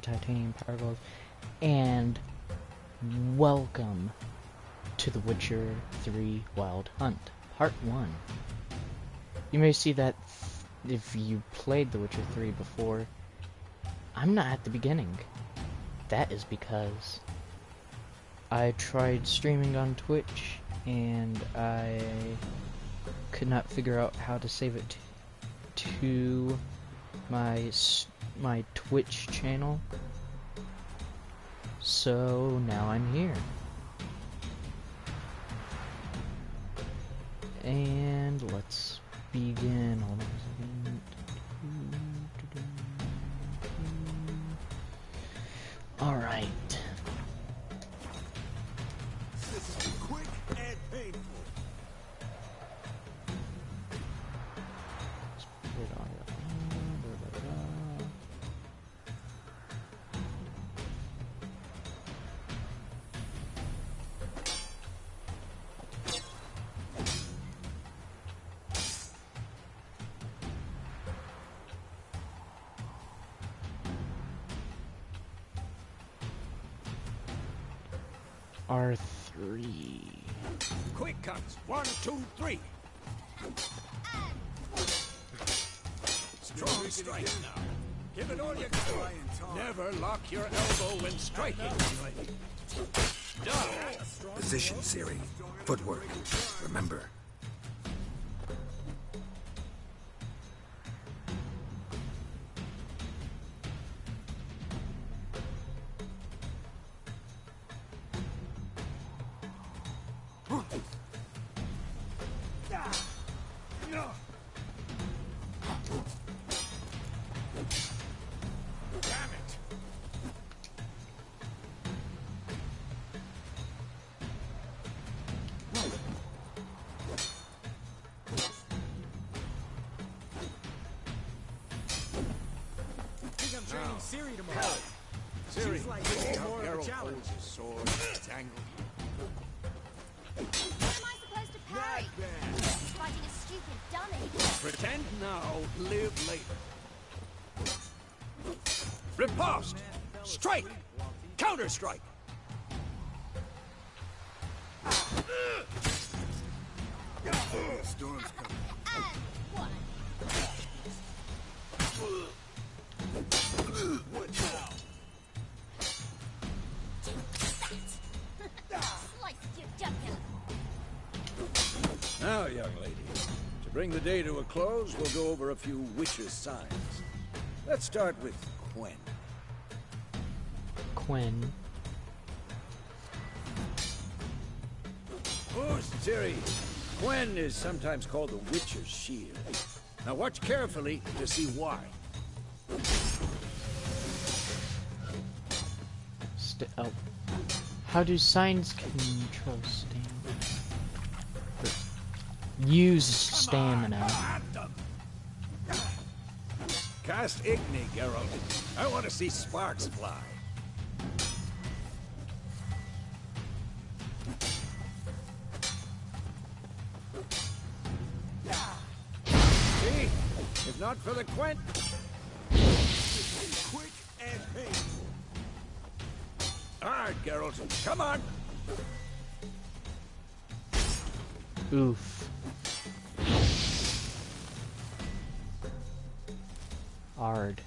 titanium power gold, and welcome to The Witcher 3 Wild Hunt, Part 1. You may see that if you played The Witcher 3 before, I'm not at the beginning. That is because I tried streaming on Twitch, and I could not figure out how to save it to my Twitch channel. So now I'm here. And let's begin. Hold on a second. Alright. This is quick and painful. R3. Quick cuts. 1, 2, 3. Strong strike now. Give it all you got. Never lock your elbow when striking. Position, Siri. Footwork. Remember. Siri tomorrow. Siri, more of a challenge. Sword, tangle. What am I supposed to parry? Fighting a stupid dummy. Pretend now, live later. Riposte! Strike! Counter-strike! Storm's coming. And one. What now? Slice your jugular. Now, young lady, to bring the day to a close, we'll go over a few witches' signs. Let's start with Quen. Quen. Oh, Siri, Quen is sometimes called the Witcher's Shield. Now watch carefully to see why. Oh. How do signs control stamina? Use stamina. Cast Igni, Geralt. I want to see sparks fly. See? If not for the Quen... Quick and painful. All right, Geralt. Come on. Oof. Ard.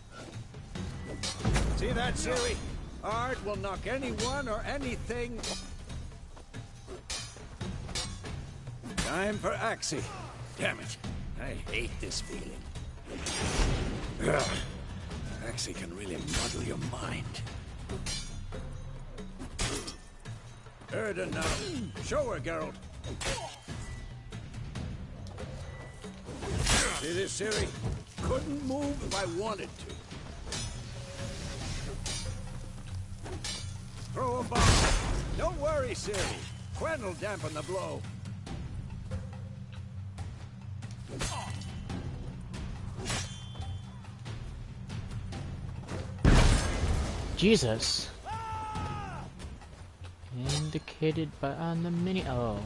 See that, Siri? Art will knock anyone or anything. Time for Axie. Damn it. I hate this feeling. Ugh. Axie can really muddle your mind. Erden now. Show her, Geralt. See this, Siri? Couldn't move if I wanted to. Throw a bomb. Don't worry, Siri. Quen will dampen the blow. Jesus. Indicated by on the mini. Oh.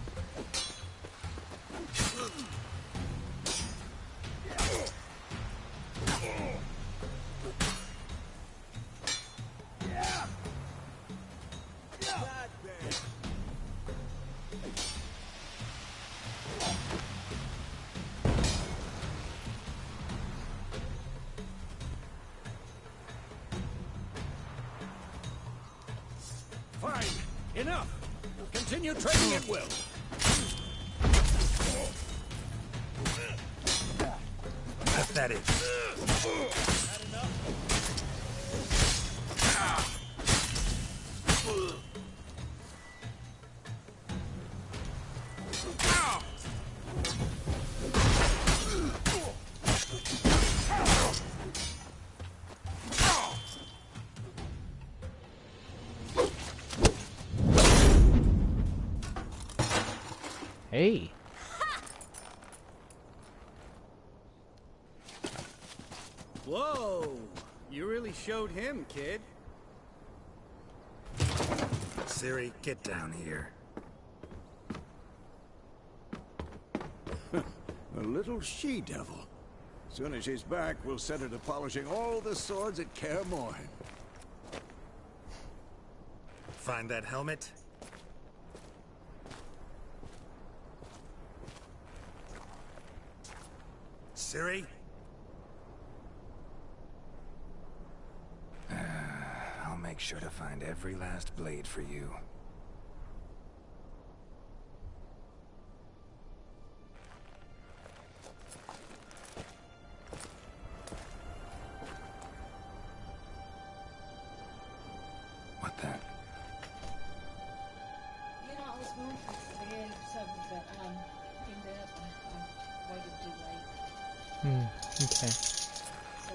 Fine. Enough. Continue training at will. Pathetic. Hey. Whoa! You really showed him, kid. Siri, get down here. A little she-devil. Soon as she's back, we'll set her to polishing all the swords at Kaer Morhen. Find that helmet? Siri? I'll make sure to find every last blade for you. What the? You know, I was going for the beginning of 7, but ended up waited too late. Okay. So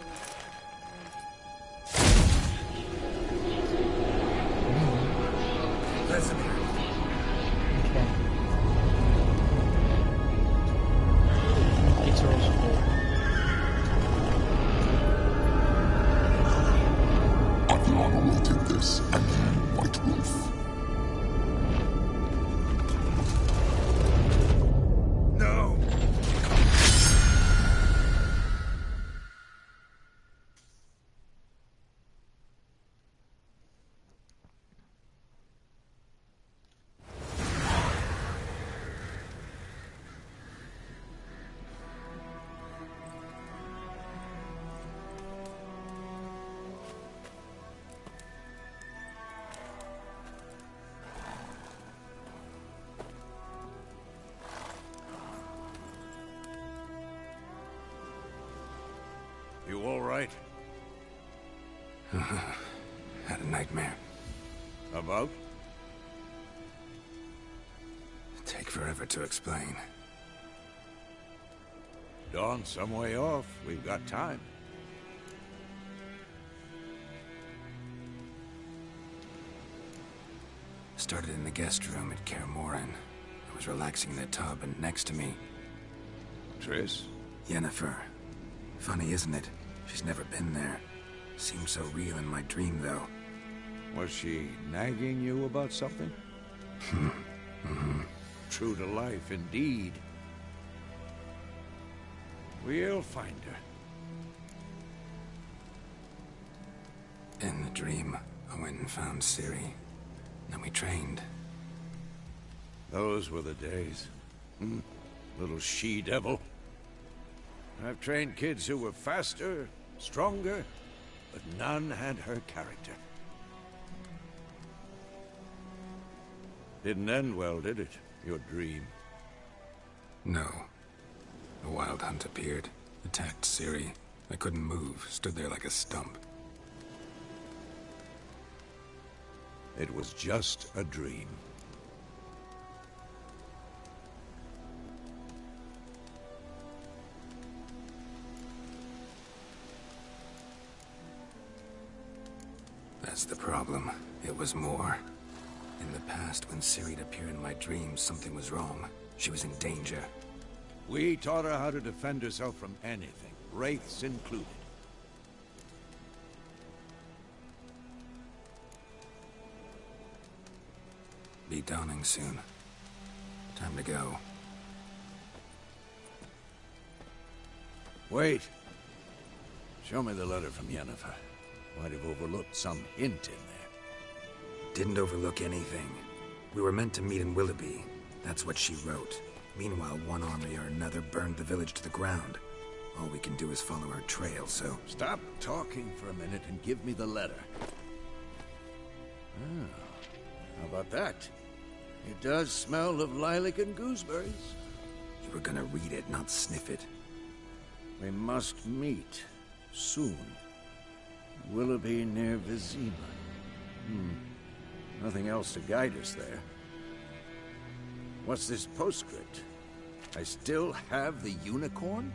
Listen here. Okay. It's also cool. Aviana will take this, and you, White Wolf. No! You all right? Had a nightmare. About? Take forever to explain. Dawn's some way off. We've got time. Started in the guest room at Kaer Morhen. I was relaxing in the tub, and next to me, Triss? Yennefer. Funny, isn't it? She's never been there. Seemed so real in my dream, though. Was she nagging you about something? True to life, indeed. We'll find her. In the dream, I went and found Ciri. Then we trained. Those were the days. Little she-devil. I've trained kids who were faster, stronger, but none had her character. Didn't end well, did it? Your dream. No. A wild hunt appeared, attacked Ciri. I couldn't move, stood there like a stump. It was just a dream. That's the problem. It was more. In the past, when Ciri'd appear in my dreams, something was wrong. She was in danger. We taught her how to defend herself from anything, wraiths included. Be dawning soon. Time to go. Wait. Show me the letter from Yennefer. Might have overlooked some hint in there. Didn't overlook anything. We were meant to meet in Willoughby. That's what she wrote. Meanwhile, one army or another burned the village to the ground. All we can do is follow her trail, so... Stop talking for a minute and give me the letter. Ah, How about that? It does smell of lilac and gooseberries. You were gonna read it, not sniff it. We must meet soon. Willoughby near Vizima. Nothing else to guide us there. What's this postscript? I still have the unicorn?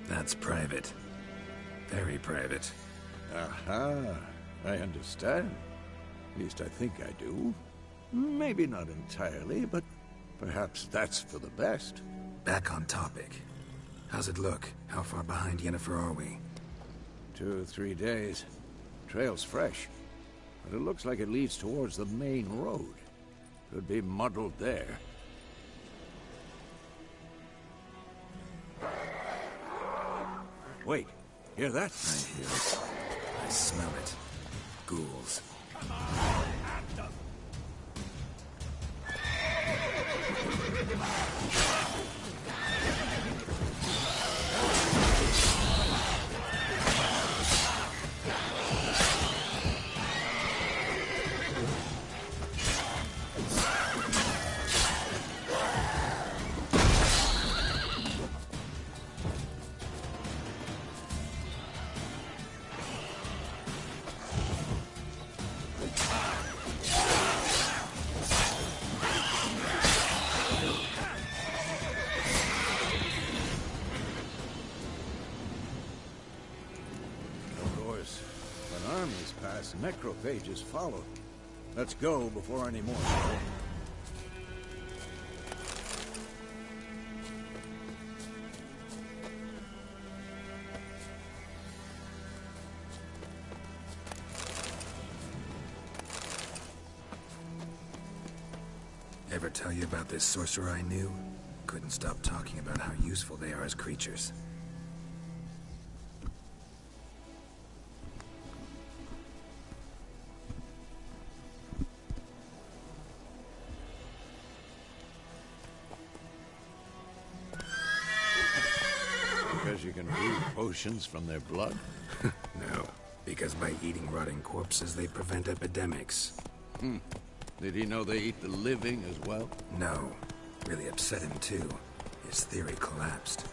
That's private. Very private. Aha, I understand. At least I think I do. Maybe not entirely, but perhaps that's for the best. Back on topic. How's it look? How far behind Yennefer are we? 2 or 3 days. Trail's fresh, but it looks like it leads towards the main road. Could be muddled there. Wait, hear that? I hear it. I smell it. Ghouls. Necrophages follow. Let's go before any more. Ever tell you about this sorcerer I knew? Couldn't stop talking about how useful they are as creatures. Because you can brew potions from their blood? No, because by eating rotting corpses, they prevent epidemics. Did he know they eat the living as well? No. Really upset him, too. His theory collapsed.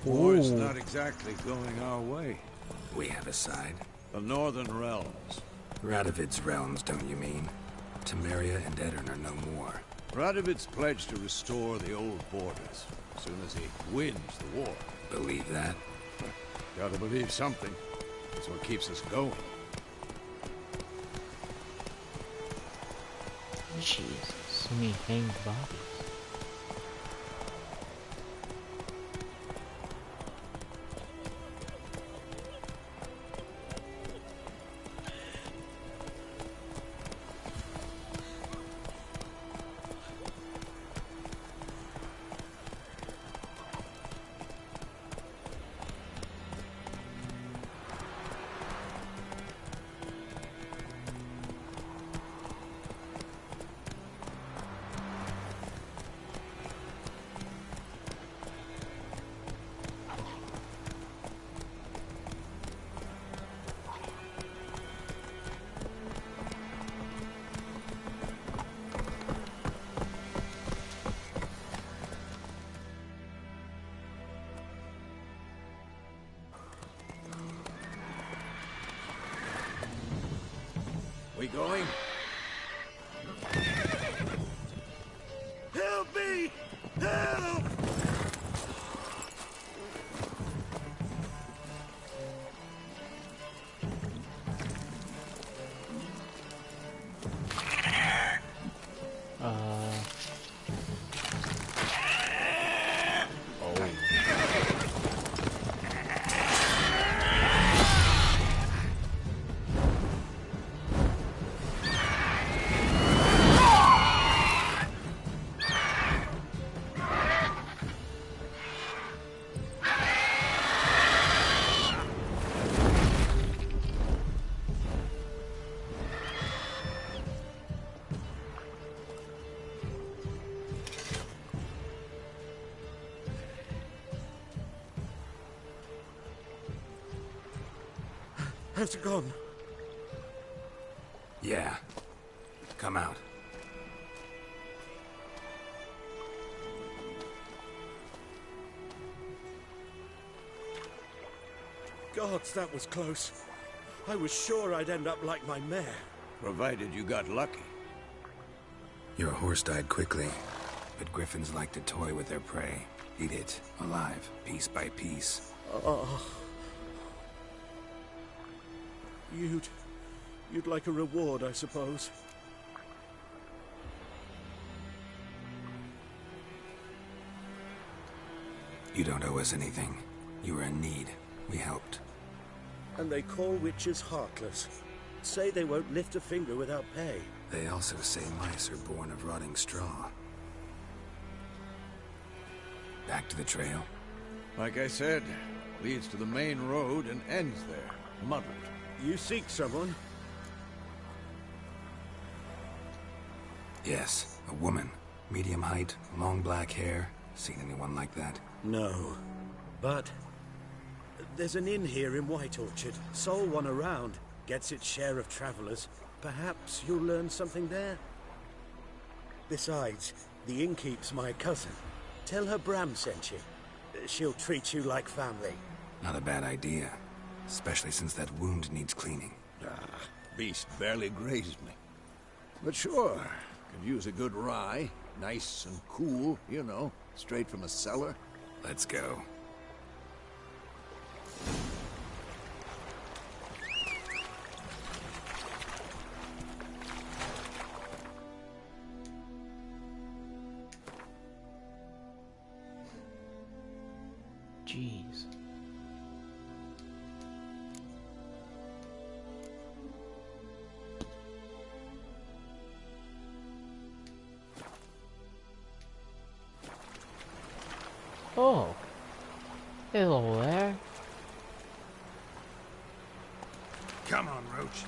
War's not exactly going our way. We have a side. The Northern Realms. Radovid's realms, don't you mean? Temeria and Edirn are no more. Radovid's pledged to restore the old borders as soon as he wins the war. Believe that? Gotta believe something. That's what keeps us going. Jesus, me hanged bodies. We going? Help me! Help! Oh. Has it gone? Yeah. Come out. Gods, that was close. I was sure I'd end up like my mare. Provided you got lucky. Your horse died quickly, but griffins like to toy with their prey. Eat it, alive, piece by piece. Oh. You'd like a reward, I suppose. You don't owe us anything. You were in need. We helped. And they call witches heartless. Say they won't lift a finger without pay. They also say mice are born of rotting straw. Back to the trail? Like I said, leads to the main road and ends there, muddled. You seek someone? Yes, a woman. Medium height, long black hair. Seen anyone like that? No. But there's an inn here in White Orchard. Sole one around. Gets its share of travelers. Perhaps you'll learn something there. Besides, the innkeep's my cousin. Tell her Bram sent you. She'll treat you like family. Not a bad idea. Especially since that wound needs cleaning. Beast barely grazed me. But sure, could use a good rye. Nice and cool, you know, straight from a cellar. Let's go. Jeez. Oh. Hello there. Come on, Roach.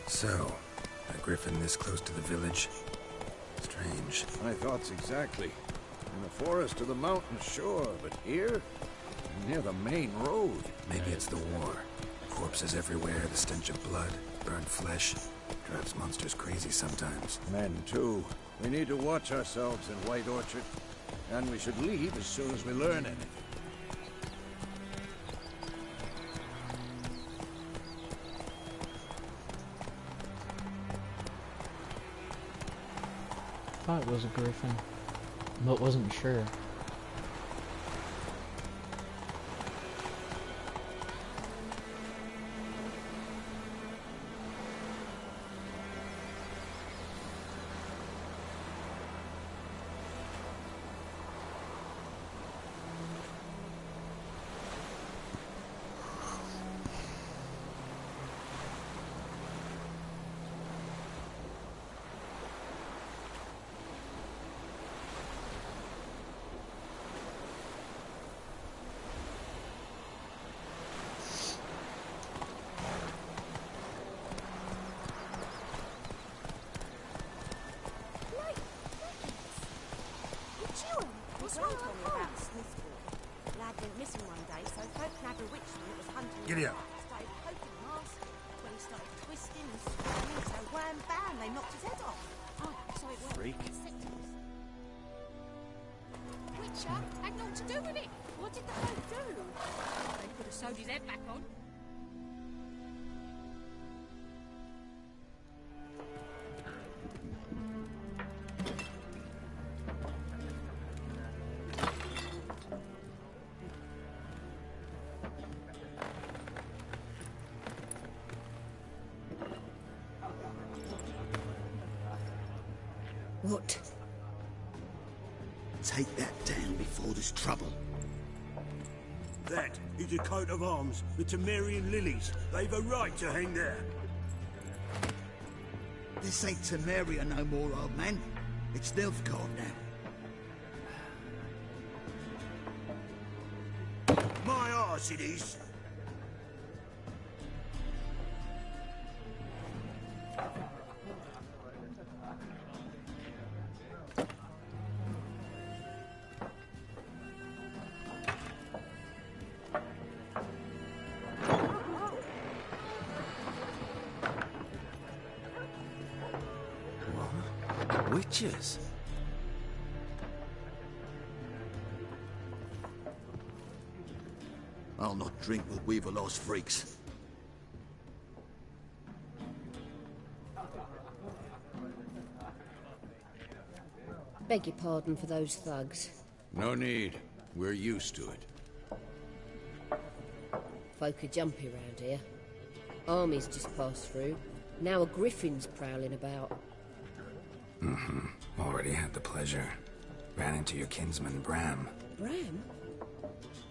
So, a griffin this close to the village? Strange. My thoughts exactly. In the forest or the mountains, sure, but here? Near the main road. Maybe it's the war. Corpses everywhere, the stench of blood, burnt flesh. Drives monsters crazy sometimes. Men, too. We need to watch ourselves in White Orchard. And we should leave as soon as we learn anything. Thought it was a griffin, but wasn't sure. Giddy up. Freak. Witcher had naught to do with it. What did the folk do? They could have sewed his head back on. What? Take that down before there's trouble. That is a coat of arms, the Temerian lilies. They've a right to hang there. This ain't Temeria no more, old man. It's Nilfgaard now. My arse it is. Witches? I'll not drink with Weaver-lost freaks. Beg your pardon for those thugs. No need. We're used to it. Folk are jumpy round here. Armies just passed through. Now a griffin's prowling about. Already had the pleasure. Ran into your kinsman, Bram. Bram?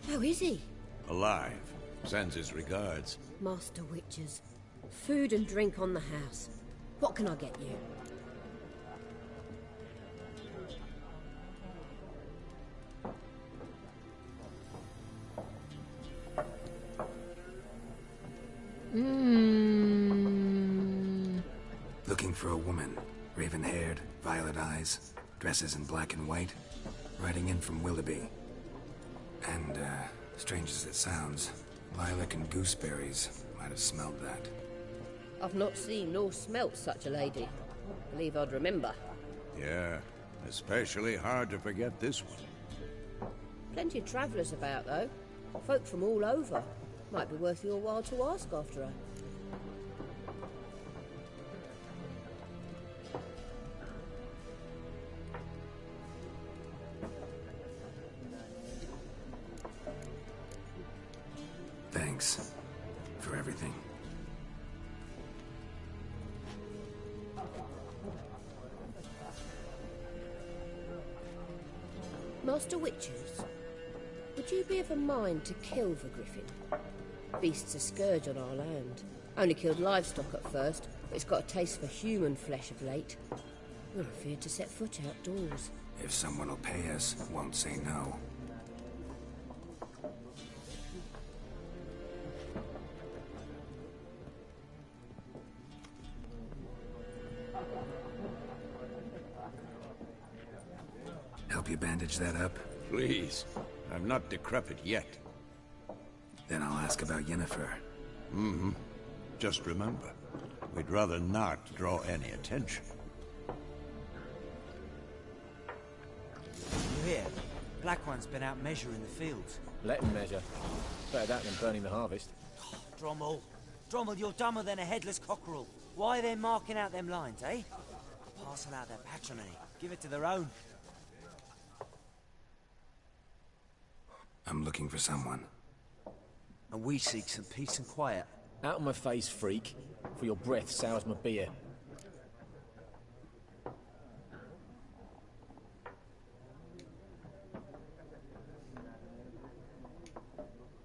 How is he? Alive. Sends his regards. Master Witches. Food and drink on the house. What can I get you? Looking for a woman. Raven-haired, violet eyes, dresses in black and white. Riding in from Willoughby. And, strange as it sounds, lilac and gooseberries might have smelled that. I've not seen nor smelt such a lady. Believe I'd remember. Yeah, especially hard to forget this one. Plenty of travellers about, though. Folk from all over. Might be worth your while to ask after her. Thanks for everything. Master Witches, would you be of a mind to kill the griffin? Beast's a scourge on our land. Only killed livestock at first, but it's got a taste for human flesh of late. We're afraid to set foot outdoors. If someone will pay us, won't say no. Help you bandage that up? Please. I'm not decrepit yet. Then I'll ask about Yennefer. Just remember, we'd rather not draw any attention. You hear? Black One's been out measuring the fields. Let him measure. Better that than burning the harvest. Drommel. Drommel, you're dumber than a headless cockerel. Why are they marking out them lines, eh? Parcel out their patrimony. Give it to their own. I'm looking for someone. And we seek some peace and quiet. Out of my face, freak. For your breath sours my beer.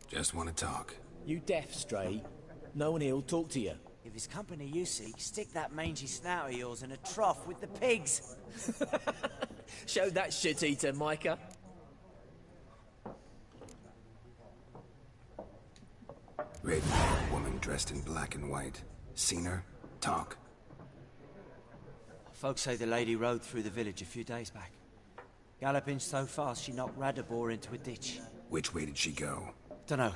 Just want to talk. You deaf, Stray? No one here'll talk to you. If it's company you seek, stick that mangy snout of yours in a trough with the pigs. Show that shit-eater, Micah. Raven-haired woman dressed in black and white. Seen her? Talk. Folks say the lady rode through the village a few days back. Galloping so fast she knocked Radabor into a ditch. Which way did she go? Dunno.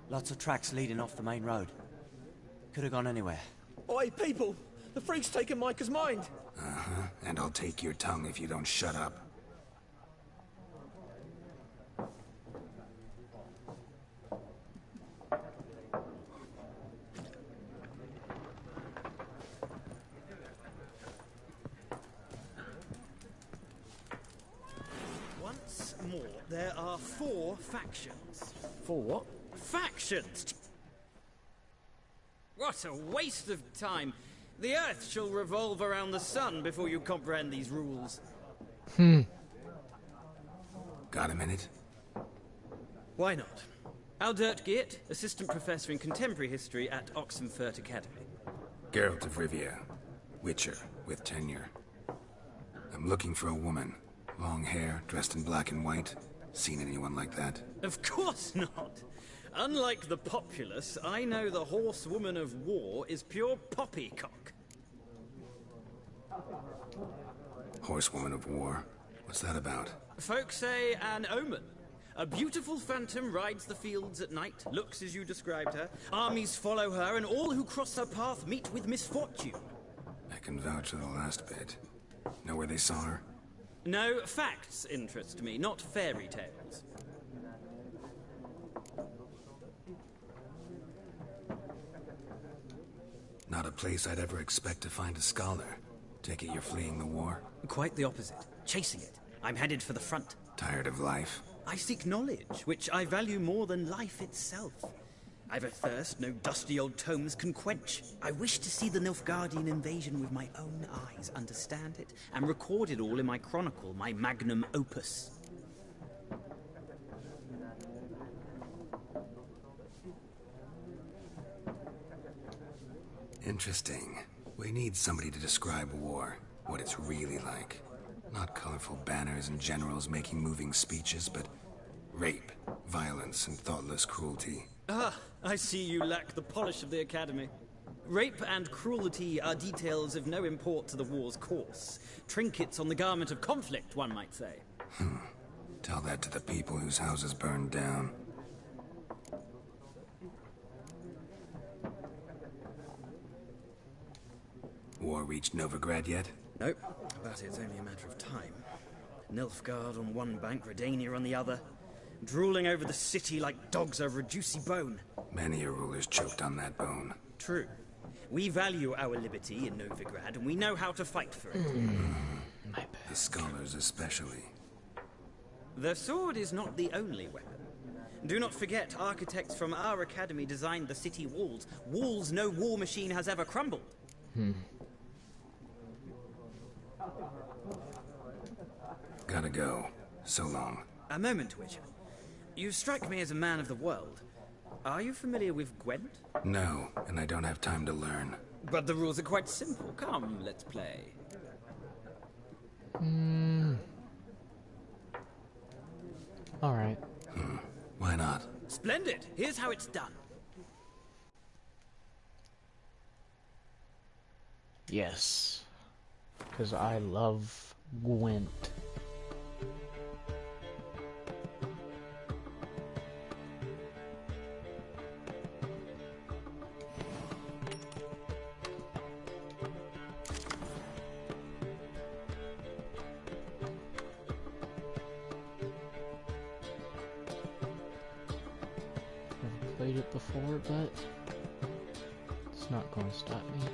Lots of tracks leading off the main road. Could have gone anywhere. Oi, people! The freak's taken Micah's mind! Uh-huh. And I'll take your tongue if you don't shut up. Once more, there are 4 factions. For what? Factions! What a waste of time! The Earth shall revolve around the sun before you comprehend these rules. Got a minute? Why not? Aldert Geert, Assistant Professor in Contemporary History at Oxenfurt Academy. Geralt of Rivia. Witcher, with tenure. I'm looking for a woman. Long hair, dressed in black and white. Seen anyone like that? Of course not! Unlike the populace, I know the horsewoman of war is pure poppycock. Horsewoman of war? What's that about? Folks say an omen. A beautiful phantom rides the fields at night, looks as you described her. Armies follow her, and all who cross her path meet with misfortune. I can vouch for the last bit. Know where they saw her? No, facts interest me, not fairy tales. Not a place I'd ever expect to find a scholar. Take it you're fleeing the war? Quite the opposite. Chasing it. I'm headed for the front. Tired of life? I seek knowledge, which I value more than life itself. I've a thirst no dusty old tomes can quench. I wish to see the Nilfgaardian invasion with my own eyes, understand it, and record it all in my chronicle, my magnum opus. Interesting. We need somebody to describe war, what it's really like. Not colorful banners and generals making moving speeches, but rape, violence, and thoughtless cruelty. Ah, I see you lack the polish of the Academy. Rape and cruelty are details of no import to the war's course. Trinkets on the garment of conflict, one might say. Tell that to the people whose houses burned down. War reached Novigrad yet? Nope, but it's only a matter of time. Nilfgaard on one bank, Redania on the other. Drooling over the city like dogs over a juicy bone. Many a ruler's choked on that bone. True. We value our liberty in Novigrad, and we know how to fight for it. The scholars especially. The sword is not the only weapon. Do not forget, architects from our academy designed the city walls. Walls no war machine has ever crumbled. Gotta go. So long. A moment, Witcher. You strike me as a man of the world. Are you familiar with Gwent? No, and I don't have time to learn. But the rules are quite simple. Come, let's play. Alright. Why not? Splendid. Here's how it's done. Yes. Because I love Gwent. Never played it before, but it's not going to stop me.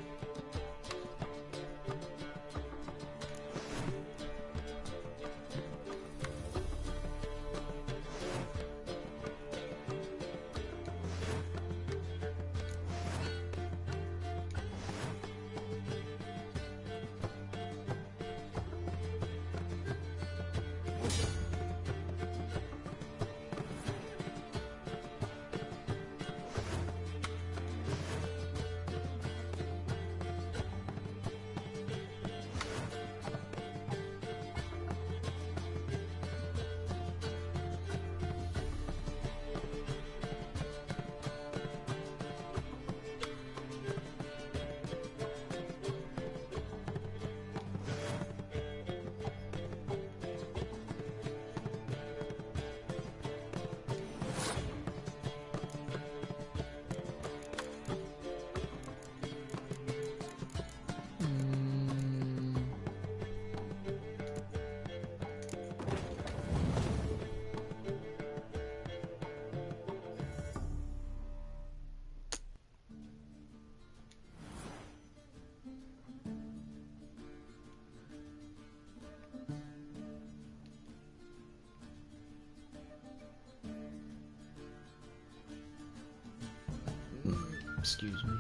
Excuse me.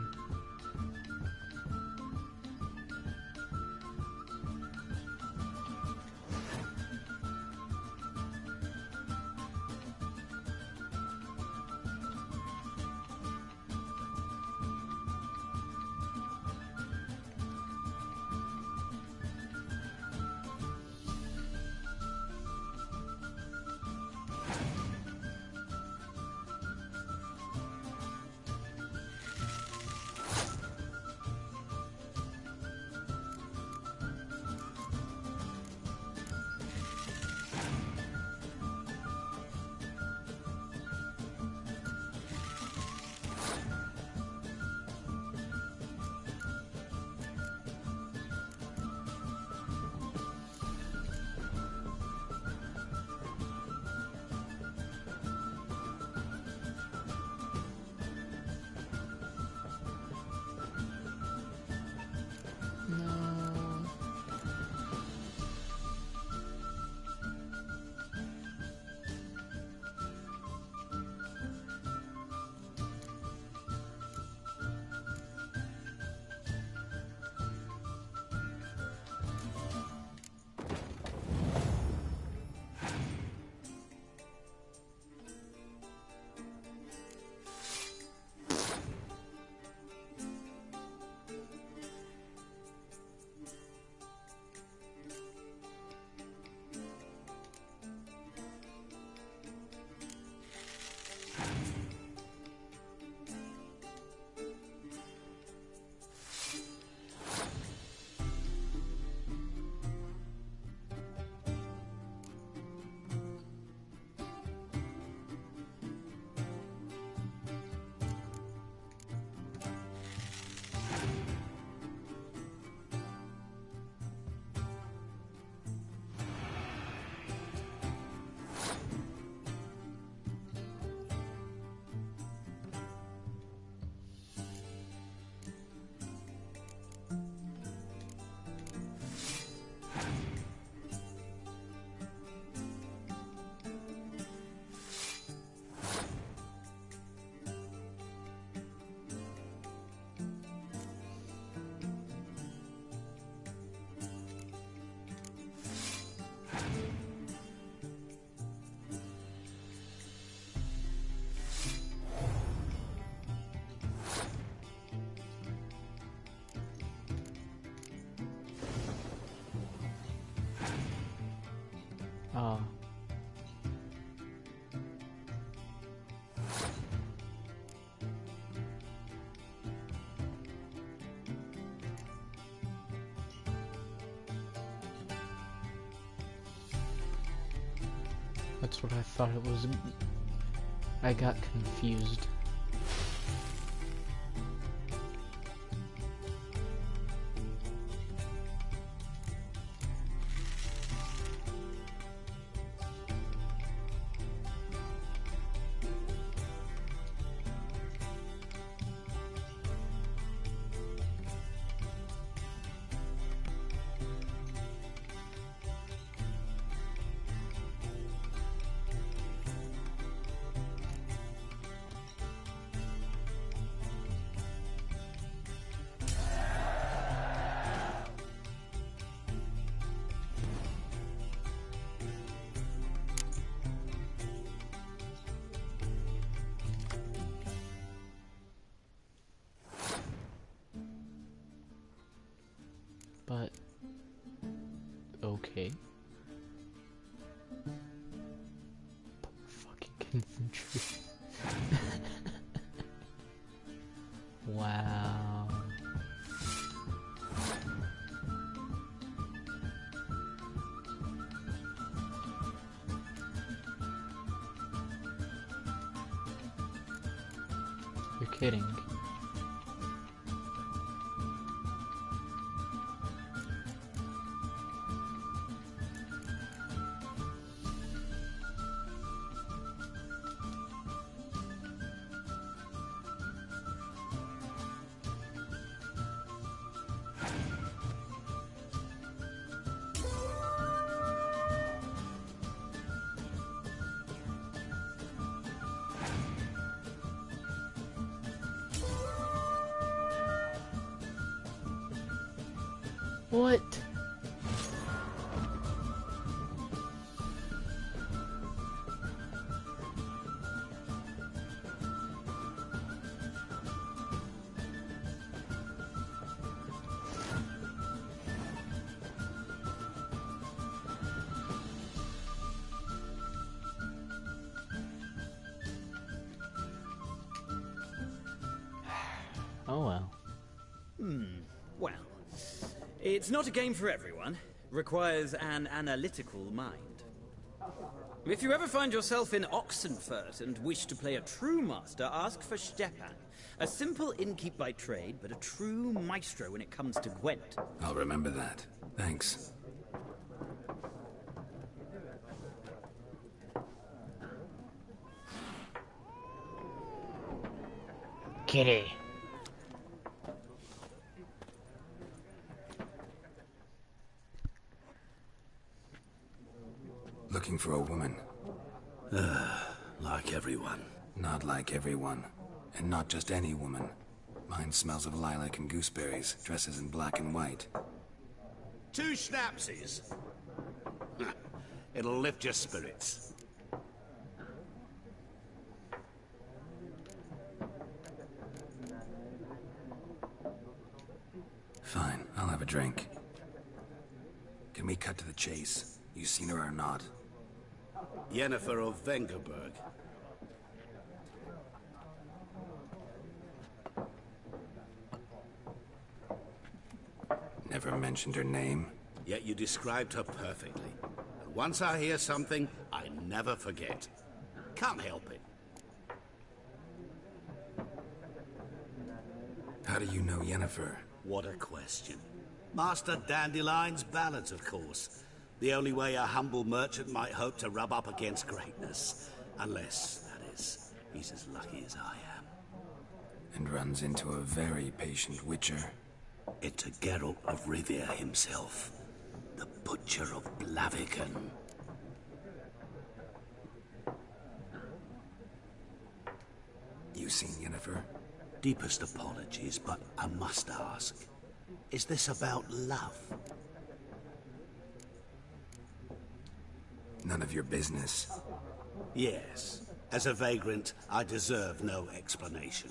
Oh. That's what I thought it was. I got confused. But okay. Fucking infantry. Wow. You're kidding. What? Oh well. Well, it's not a game for everyone. Requires an analytical mind. If you ever find yourself in Oxenfurt and wish to play a true master, ask for Stepan. A simple innkeep by trade, but a true maestro when it comes to Gwent. I'll remember that. Thanks. Kitty. Looking for a woman. Like everyone. Not like everyone. And not just any woman. Mine smells of lilac and gooseberries, dresses in black and white. 2 schnapsies. It'll lift your spirits. Fine, I'll have a drink. Can we cut to the chase? You seen her or not? Yennefer of Vengerberg. Never mentioned her name. Yet you described her perfectly. And once I hear something, I never forget. Can't help it. How do you know Yennefer? What a question. Master Dandelion's ballads, of course. The only way a humble merchant might hope to rub up against greatness. Unless, that is, he's as lucky as I am. And runs into a very patient witcher. It's a Geralt of Rivia himself. The Butcher of Blaviken. You seen Yennefer? Deepest apologies, but I must ask. Is this about love? None of your business. Yes. As a vagrant, I deserve no explanation.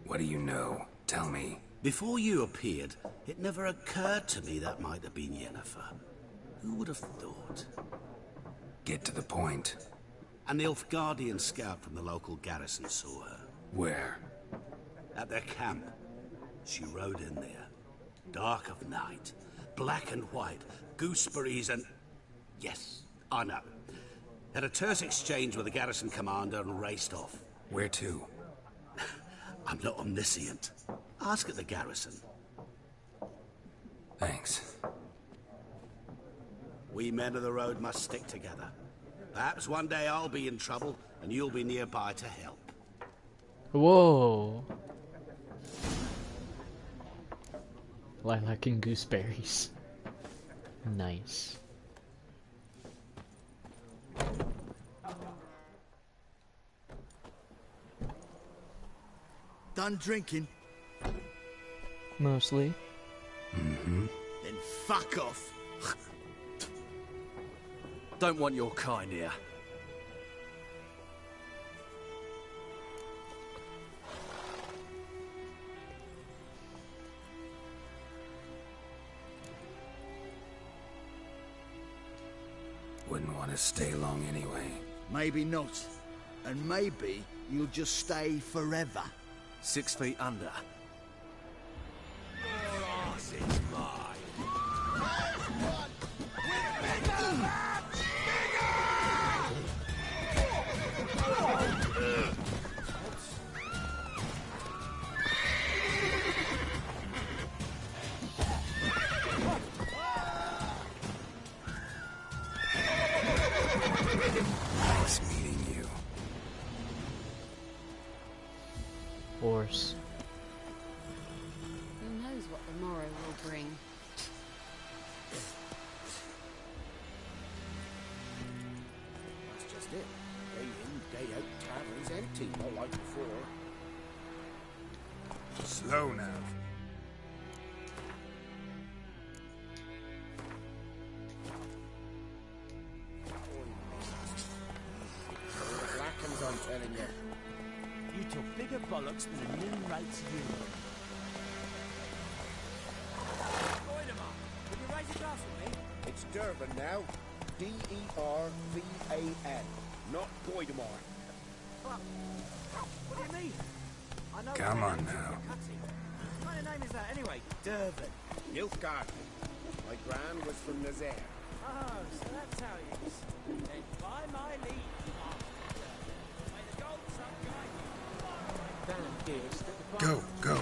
What do you know? Tell me. Before you appeared, it never occurred to me that might have been Yennefer. Who would have thought? Get to the point. An Nilfgaardian scout from the local garrison saw her. Where? At their camp. She rode in there. Dark of night. Black and white. Gooseberries and... Yes, I know. Had a terse exchange with the garrison commander and raced off. Where to? I'm not omniscient. Ask at the garrison. Thanks. We men of the road must stick together. Perhaps one day I'll be in trouble and you'll be nearby to help. Whoa. Lilac and gooseberries. Nice. Done drinking? Mostly. Mm-hmm. Then fuck off. Don't want your kind here. Wouldn't want to stay long anyway. Maybe not. And maybe you'll just stay forever. 6 feet under. Your arse is mine. Nice meeting you. Horse. Who knows what the morrow will bring? That's just it. Day in, day out, tavern's empty, not like before. Slow now. The blackens, I'm telling you. You took bigger bollocks than a new rates union. Goidemar, will you raise a glass with me? It's Durban now. D-E-R-V-A-N, not Goidemar. What do you mean? I know Come what on name's now. What kind of name is that anyway? Durban. Nilfgaard. My gran was from Nazaire. Oh, so that's how it is. Then by my leave, may the gold sun guide you. Damn, dear, stick the Go, go.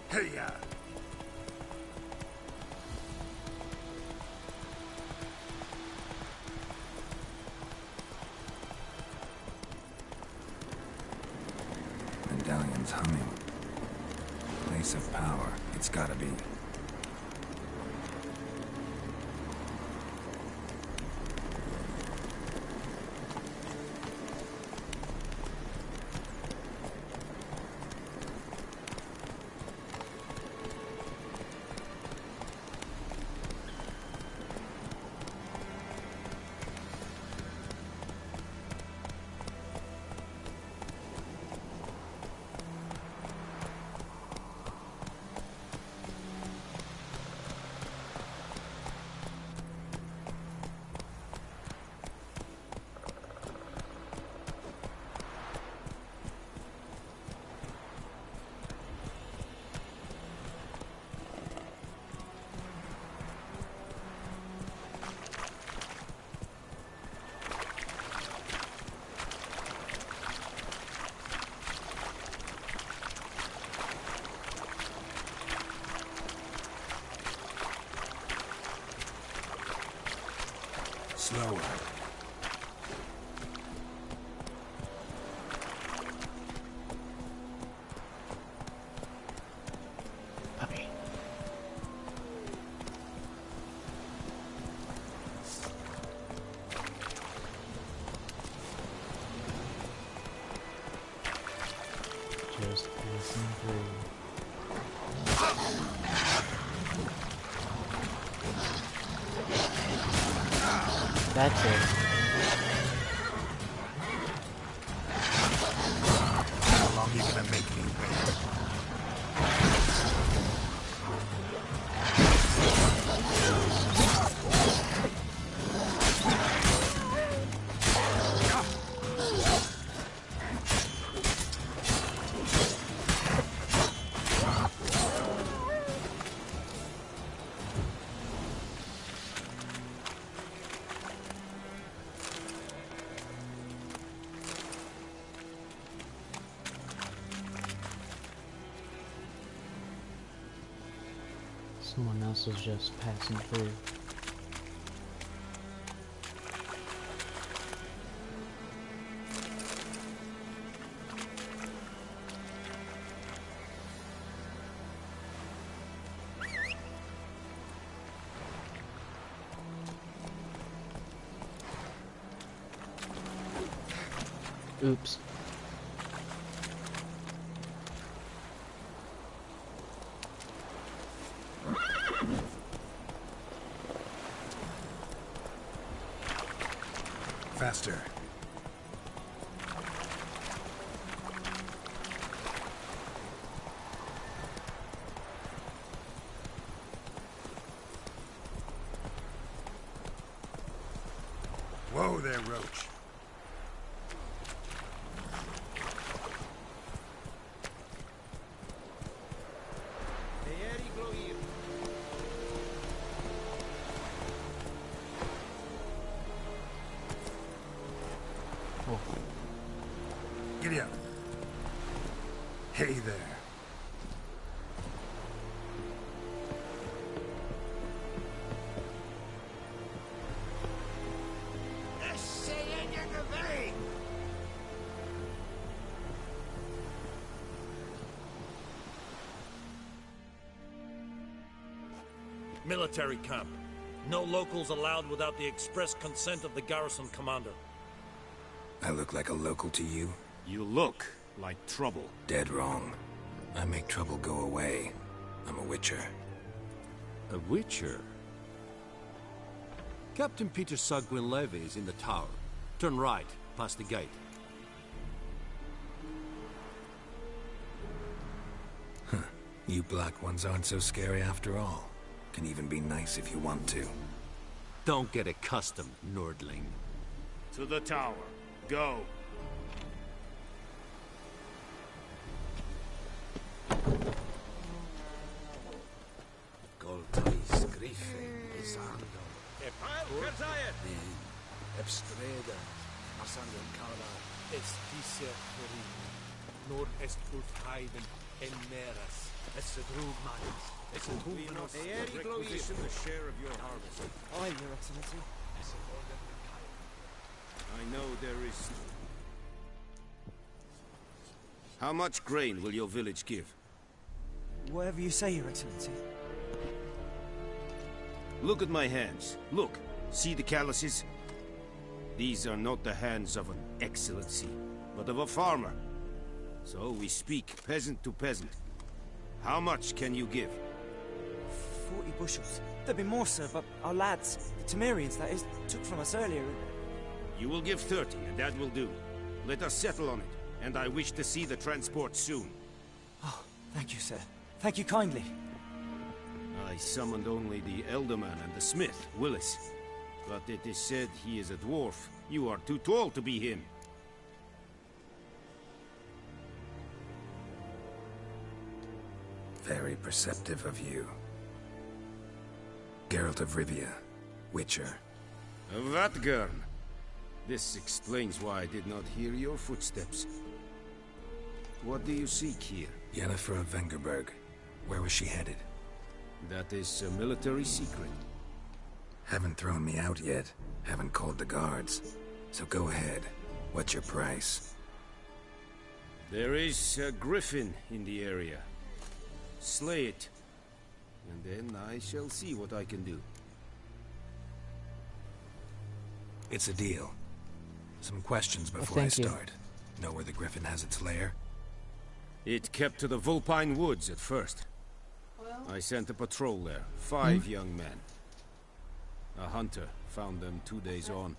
Hey-ya! Medallion's humming. Place of power. It's gotta be. Slower. Puppy. Just passing through. That's it. How long you gonna make me wait? Someone else was just passing through. Oops. Faster. Whoa there, Roach. Oh. Giddy up. Hey there. Military camp. No locals allowed without the express consent of the garrison commander. I look like a local to you? You look like trouble. Dead wrong. I make trouble go away. I'm a witcher. A witcher? Captain Peter Sagwin Levy is in the tower. Turn right, past the gate. Huh. You black ones aren't so scary after all. Can even be nice if you want to. Don't get accustomed, Nordling. To the tower. Go. Goltais griffin isando. Ebstreda, Asando Kala, Esticia Corin, Nord Est Ulfheiden, Enmeras, Essedrugmanis, Essedrumanos, requisition the share of your harvest. Aye, Your Excellency. I know there is... How much grain will your village give? Whatever you say, Your Excellency. Look at my hands. Look. See the calluses? These are not the hands of an excellency, but of a farmer. So we speak peasant to peasant. How much can you give? 40 bushels. There'd be more, sir, but our lads, the Temerians, that is, took from us earlier. You will give 30, and that will do. Let us settle on it, and I wish to see the transport soon. Oh, thank you, sir. Thank you kindly. I summoned only the Elderman and the smith, Willis. But it is said he is a dwarf. You are too tall to be him. Very perceptive of you. Geralt of Rivia, Witcher. Vatgern. This explains why I did not hear your footsteps. What do you seek here? Yennefer of Vengerberg. Where was she headed? That is a military secret. Haven't thrown me out yet, Haven't called the guards. So go ahead. What's your price? There is a griffin in the area. Slay it, and then I shall see what I can do. It's a deal. Some questions before I start. Know where the griffin has its lair? It kept to the Vulpine Woods at first. I sent a patrol there, 5 young men. A hunter found them 2 days on.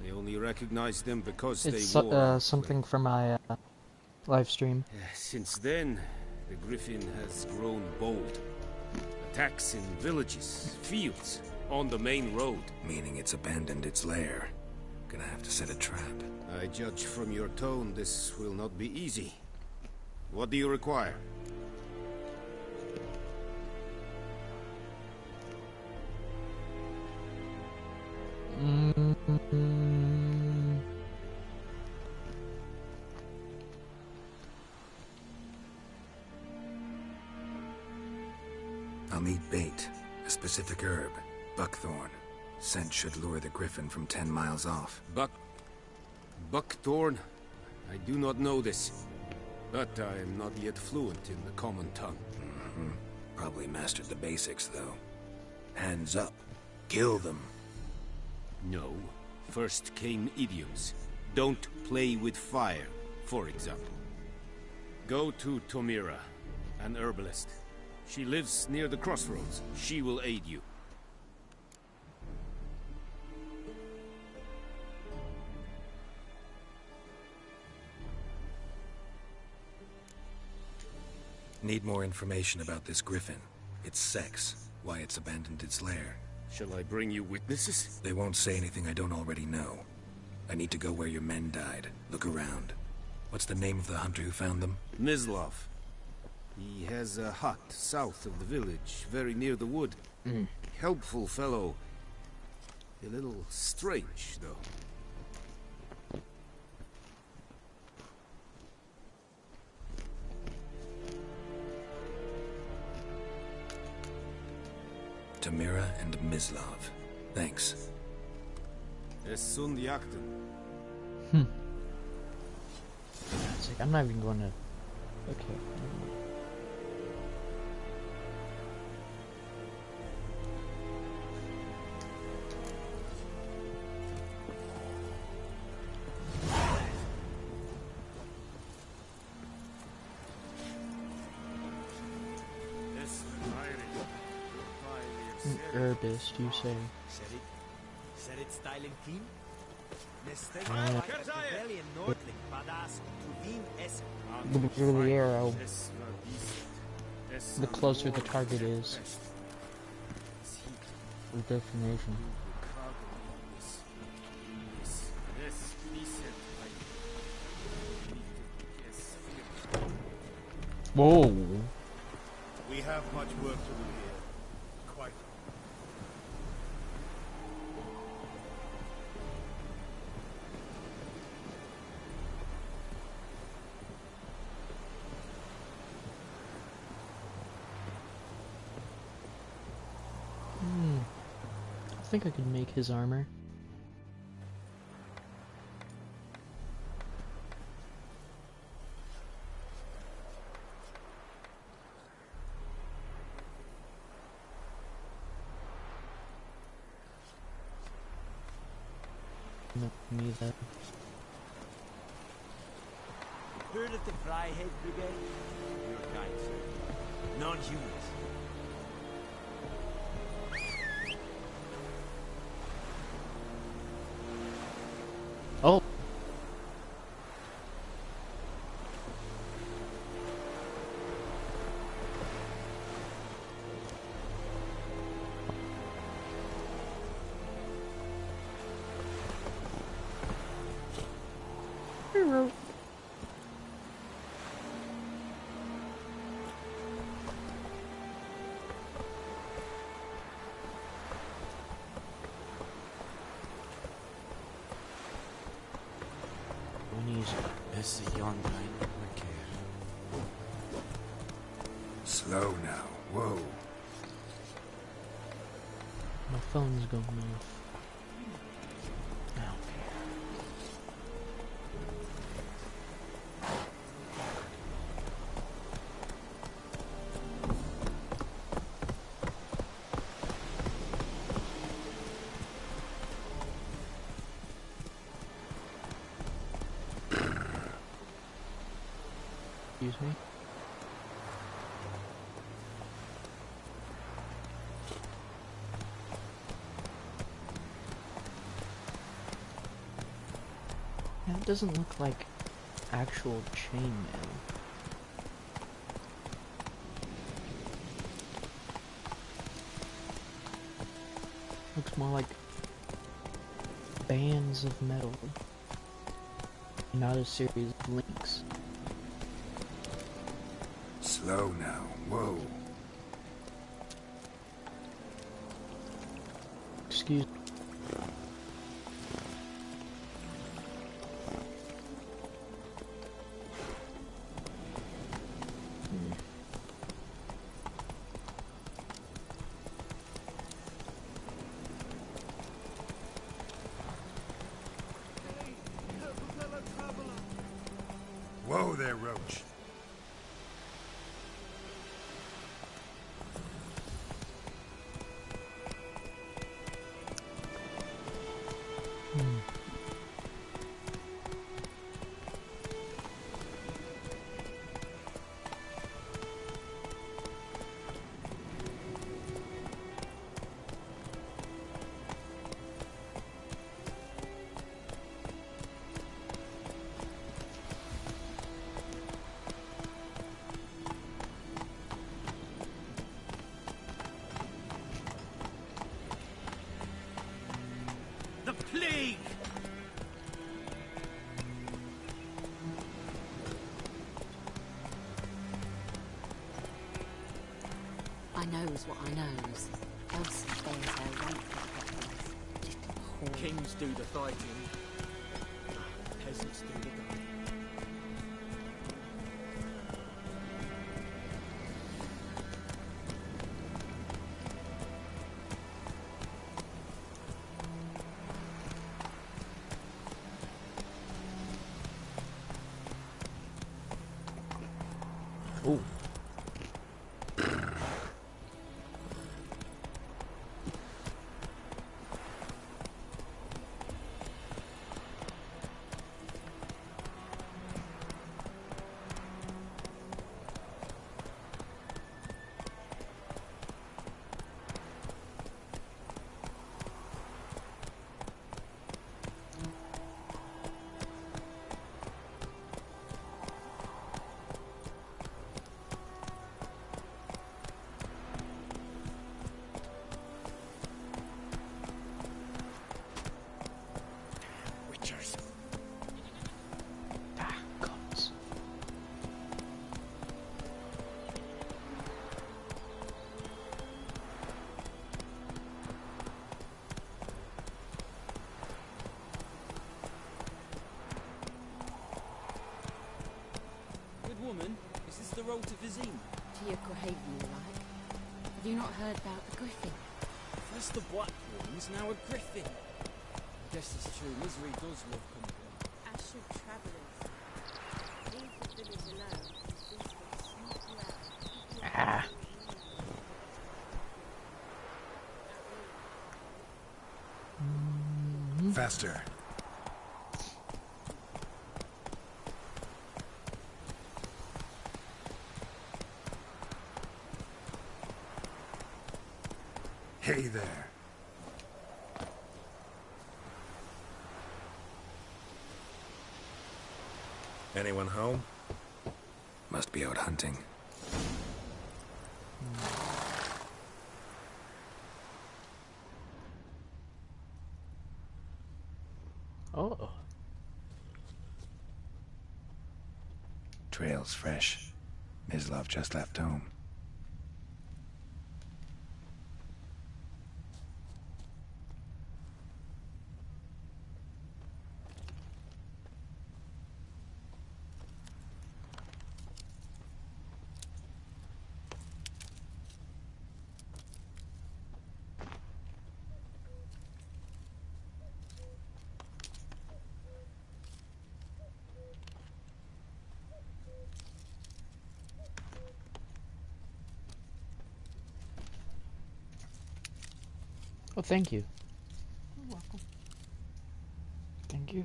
They only recognized them because they wore... something from my live stream. Since then, the griffin has grown bold. Attacks in villages, fields, on the main road. Meaning it's abandoned its lair. Gonna have to set a trap. I judge from your tone this will not be easy. What do you require? I'll need bait. A specific herb. Buckthorn. Scent should lure the griffin from 10 miles off. Buckthorn? I do not know this. But I am not yet fluent in the common tongue. Probably mastered the basics, though. Hands up. Kill them. No. First came idioms. Don't play with fire, for example. Go to Tomira, an herbalist. She lives near the crossroads. She will aid you. Need more information about this griffin. Its sex, why it's abandoned its lair. Shall I bring you witnesses? They won't say anything I don't already know. I need to go where your men died. Look around. What's the name of the hunter who found them? Mislav. He has a hut south of the village, very near the wood. Helpful fellow. A little strange, though. Tamira and Mislav. Thanks. Es sunt jagten. It's like, I'm not even going to... Okay. Herbist, you say? Set it style and clean? Through the arrow, the closer the target is, the definition. Whoa! We have much work to do here. Quite. I think I could make his armor. No, me that. Heard of the Fryhead Brigade? Your kind, sir. Non-humans. Oh! Hero. This is young guy. Slow now. Whoa. My phone's going off. Excuse me. That doesn't look like actual chainmail. Looks more like bands of metal, not a series of links. Slow now. Whoa. Excuse me. Whoa there, Roach. The plague! I knows what I knows. Elsie bears her weight for couples. Kings do the fighting. Peasants do the dying. Oh. Good woman, is this the road to Vizine? To your Grahaven, you like? Have you not heard about the griffin? First the black ones, now a griffin. I guess it's true, misery does love company. As should travellers. Leave the village alone. These will sneak you out. Ah. Faster. Hey there. Anyone home? Must be out hunting. Oh. Trail's fresh. Mislav just left home. Oh, thank you. You're welcome. Thank you.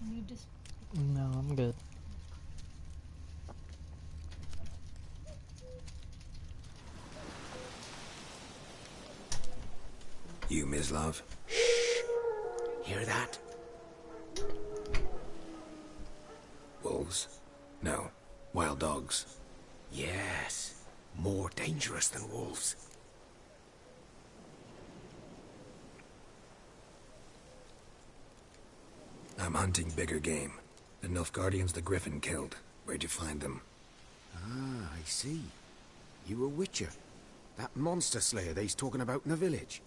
You need this? No, I'm good. You, Mislav? Hear that? Wolves? No. Wild dogs. Yes. More dangerous than wolves. I'm hunting bigger game. The Nilfgaardians the Griffin killed. Where'd you find them? Ah, I see. You a witcher. That monster slayer they's talking about in the village.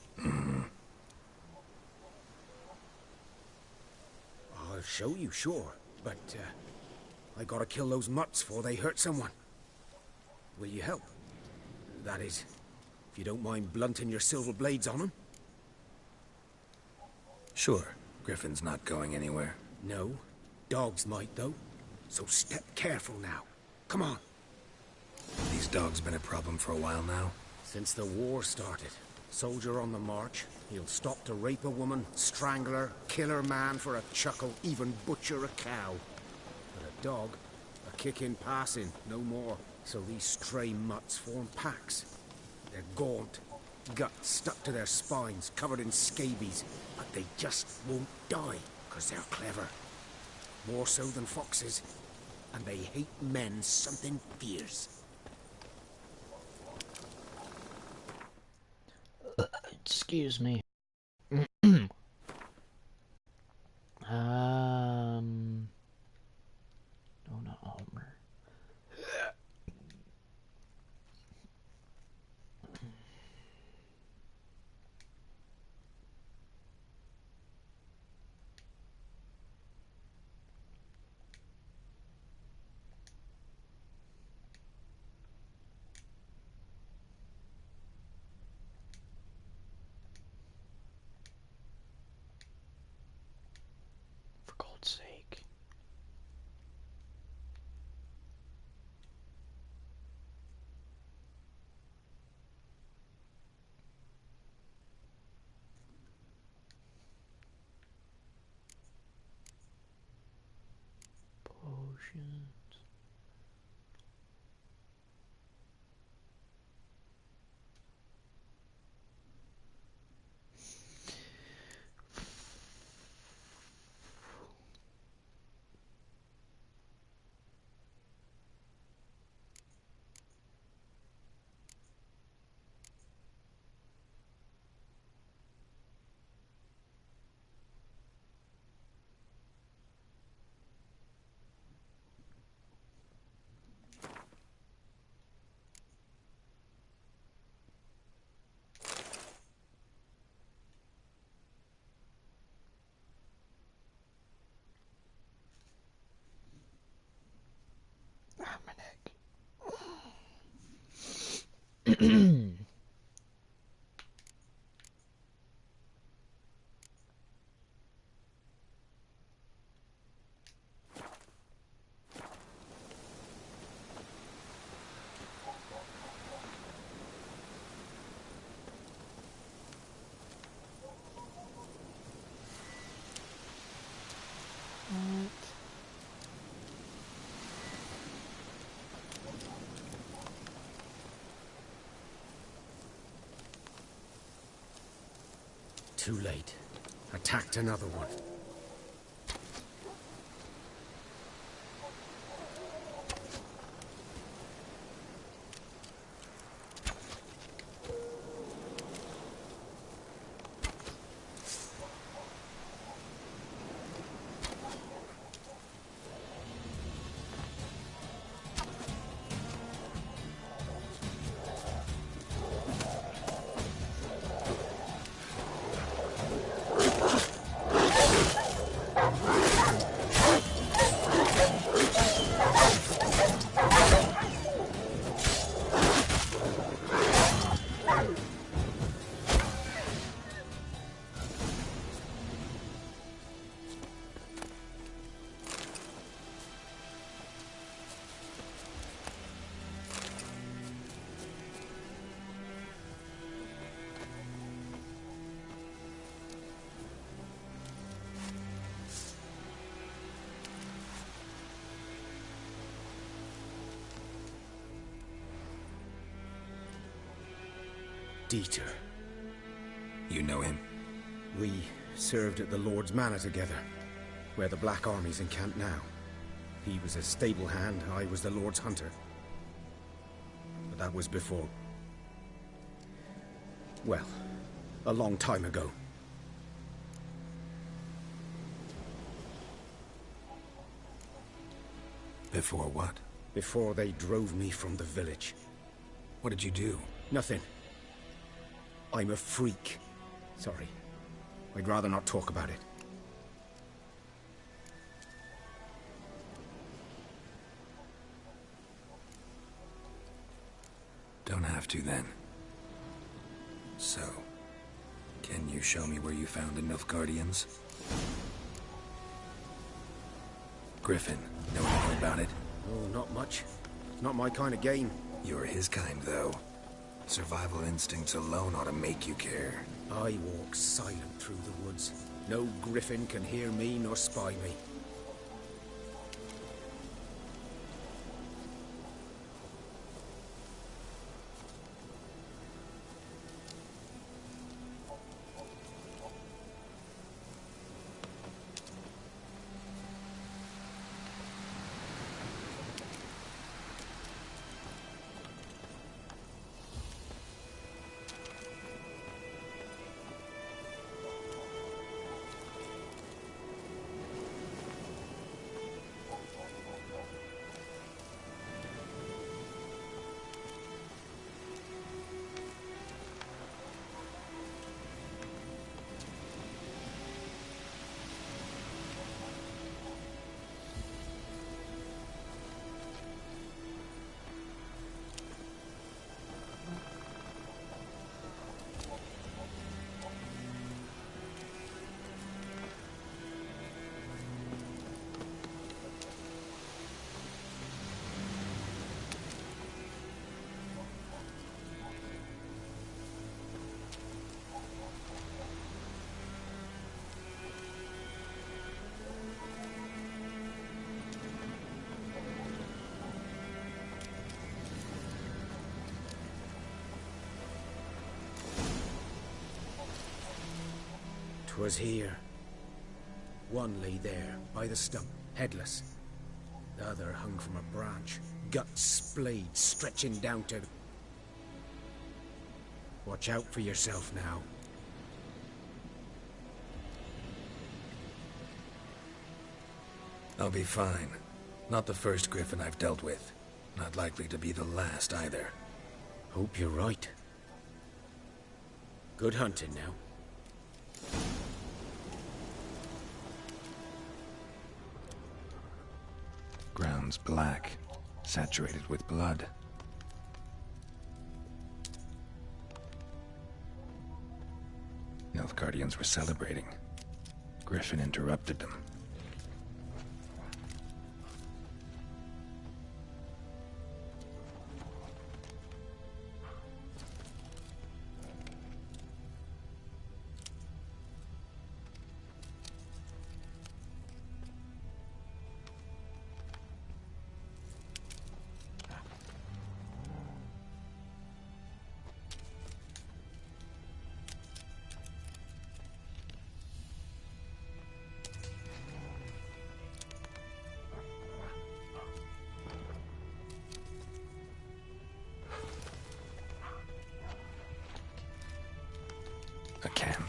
I'll show you, sure. But, I gotta kill those mutts before they hurt someone. Will you help? That is, if you don't mind blunting your silver blades on them. Sure. Griffin's not going anywhere. No. Dogs might, though. So step careful now. Come on. These dogs been a problem for a while now? Since the war started. Soldier on the march. He'll stop to rape a woman, strangle her, kill her man for a chuckle, even butcher a cow. But a dog, a kick in passing, no more. So these stray mutts form packs. They're gaunt, guts stuck to their spines, covered in scabies. But they just won't die, 'cause they're clever. More so than foxes. And they hate men something fierce. Excuse me. No, not armor. For God's sake. Potions. Ah, my neck. Too late. Attacked another one. Dieter. You know him? We served at the Lord's Manor together, where the Black Army's encamped now. He was a stable hand, I was the Lord's hunter. But that was before... well, a long time ago. Before what? Before they drove me from the village. What did you do? Nothing. I'm a freak. Sorry. I'd rather not talk about it. Don't have to, then. So, can you show me where you found the Nilfgaardians? Griffin, know anything about it? Oh, not much. It's not my kind of game. You're his kind, though. Survival instincts alone ought to make you care. I walk silent through the woods. No griffin can hear me nor spy me. Was here. One lay there, by the stump, headless. The other hung from a branch, guts splayed, stretching down to... Watch out for yourself now. I'll be fine. Not the first griffin I've dealt with. Not likely to be the last, either. Hope you're right. Good hunting now. Ground's black, saturated with blood. Nilfgaardians were celebrating. Griffin interrupted them. A camp.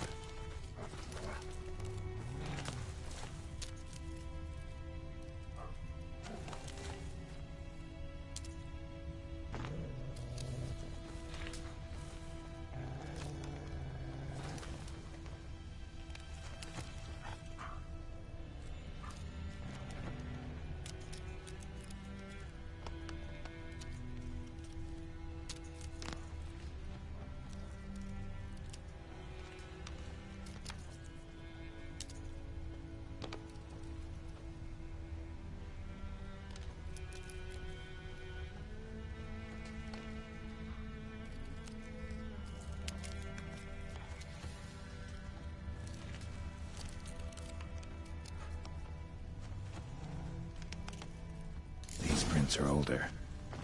Prints are older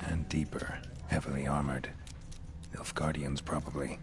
and deeper, heavily armored. Nilfgaardians, probably.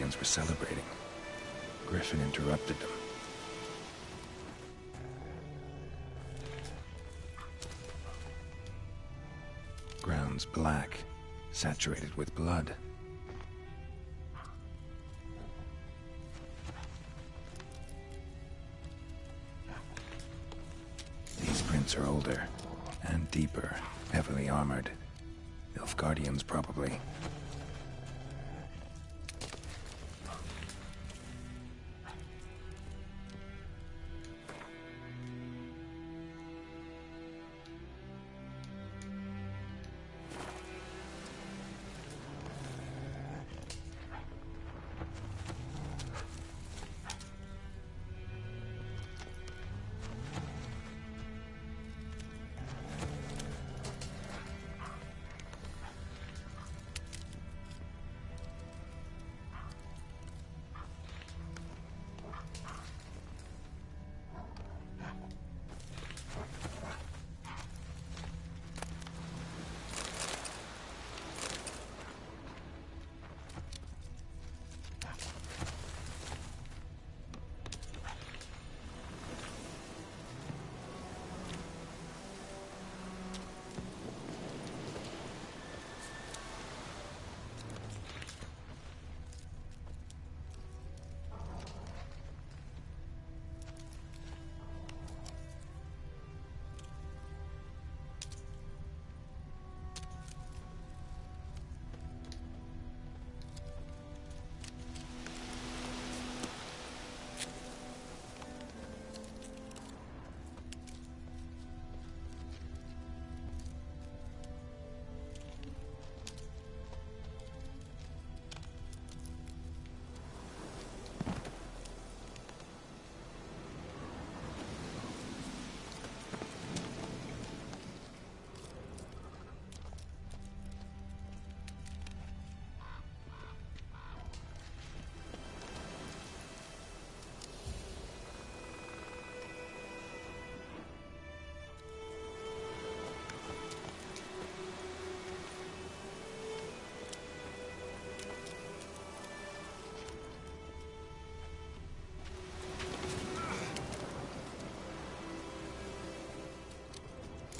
Guardians were celebrating. Griffin interrupted them. Ground's black, saturated with blood. These prints are older and deeper, heavily armored. Nilfgaardians, probably.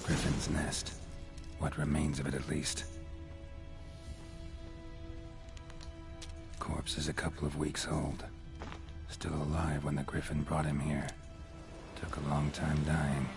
Griffin's nest. What remains of it, at least. Corpse is a couple of weeks old. Still alive when the Griffin brought him here. Took a long time dying.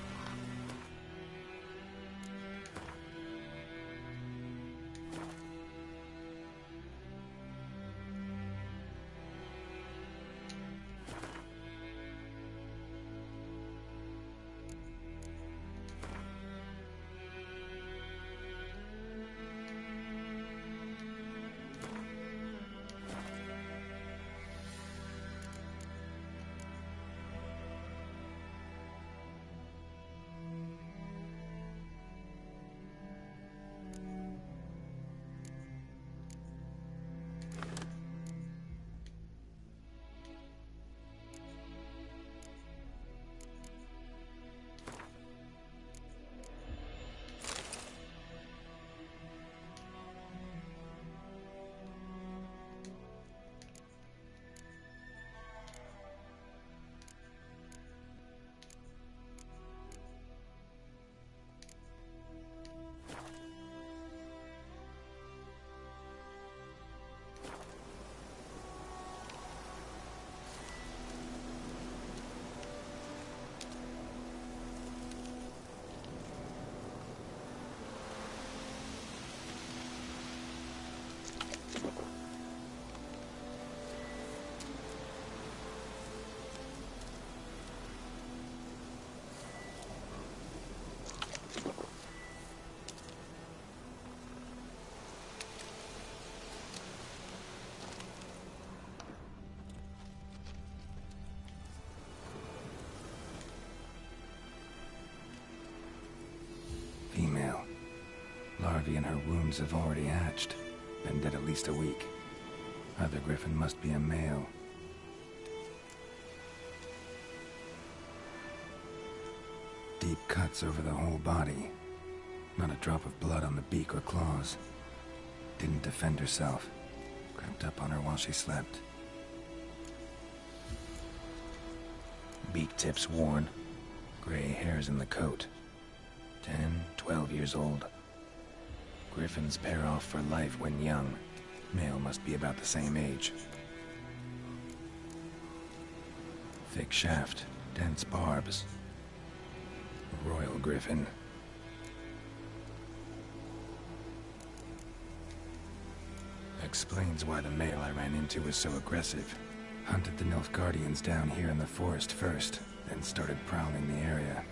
Female. Larvae in her wounds have already hatched. Been dead at least a week. Other Griffin must be a male. Deep cuts over the whole body. Not a drop of blood on the beak or claws. Didn't defend herself. Crept up on her while she slept. beak tips worn, gray hairs in the coat. 10, 12 years old. Griffins pair off for life when young. Male must be about the same age. Thick shaft, dense barbs. Royal griffin. Explains why the male I ran into was so aggressive. Hunted the Nilfgaardians down here in the forest first, then started prowling the area.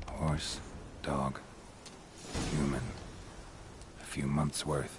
Horse, dog, human. A few months' worth.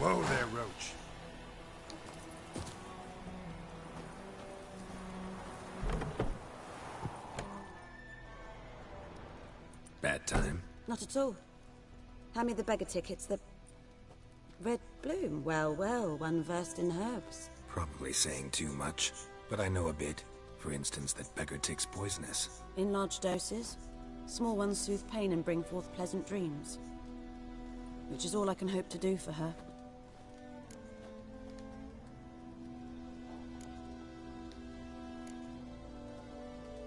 Whoa there, Roach. Bad time. Not at all. Hand me the beggar tickets, the... Red bloom. Well, well, one versed in herbs. Probably saying too much, but I know a bit. For instance, that beggar tick's poisonous. In large doses. Small ones soothe pain and bring forth pleasant dreams. Which is all I can hope to do for her.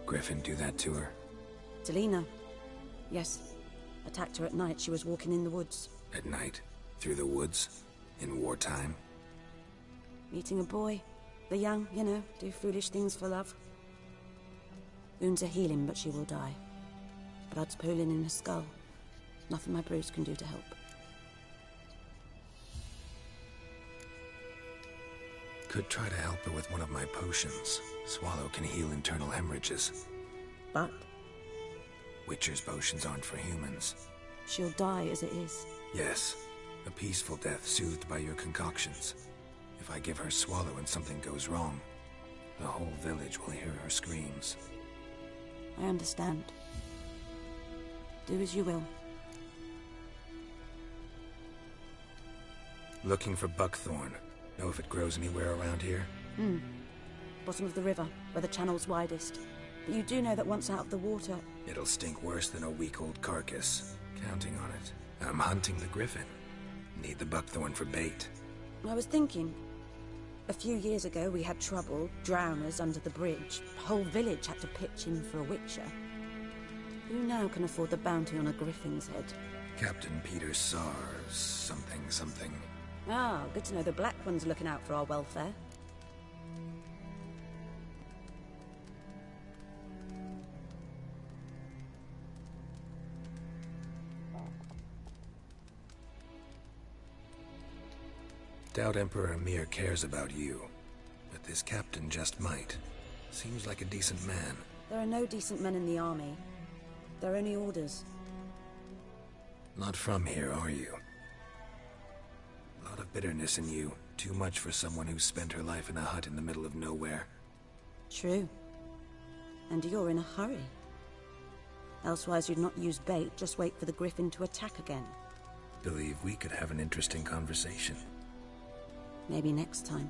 Griffin do that to her? Delina. Yes. Attacked her at night. She was walking in the woods. At night? Through the woods? In wartime? Meeting a boy. The young, you know, do foolish things for love. Wounds are healing, but she will die. Blood's pooling in her skull. Nothing my bruise can do to help. Could try to help her with one of my potions. Swallow can heal internal hemorrhages. But? Witcher's potions aren't for humans. She'll die as it is. Yes. A peaceful death soothed by your concoctions. If I give her Swallow and something goes wrong, the whole village will hear her screams. I understand. Do as you will. Looking for buckthorn. Know if it grows anywhere around here? Bottom of the river, where the channel's widest. But you do know that once out of the water... It'll stink worse than a week-old carcass. Counting on it. I'm hunting the griffin. Need the buckthorn for bait. I was thinking... A few years ago we had trouble, drowners under the bridge. The whole village had to pitch in for a witcher. Who now can afford the bounty on a griffin's head? Captain Peter Sars, something. Ah, good to know the Black One's looking out for our welfare. Doubt Emperor Emir cares about you, but this captain just might. Seems like a decent man. There are no decent men in the army. They're only orders. Not from here, are you? A lot of bitterness in you. Too much for someone who spent her life in a hut in the middle of nowhere. True. And you're in a hurry. Elsewise you'd not use bait, just wait for the griffin to attack again. Believe we could have an interesting conversation. Maybe next time.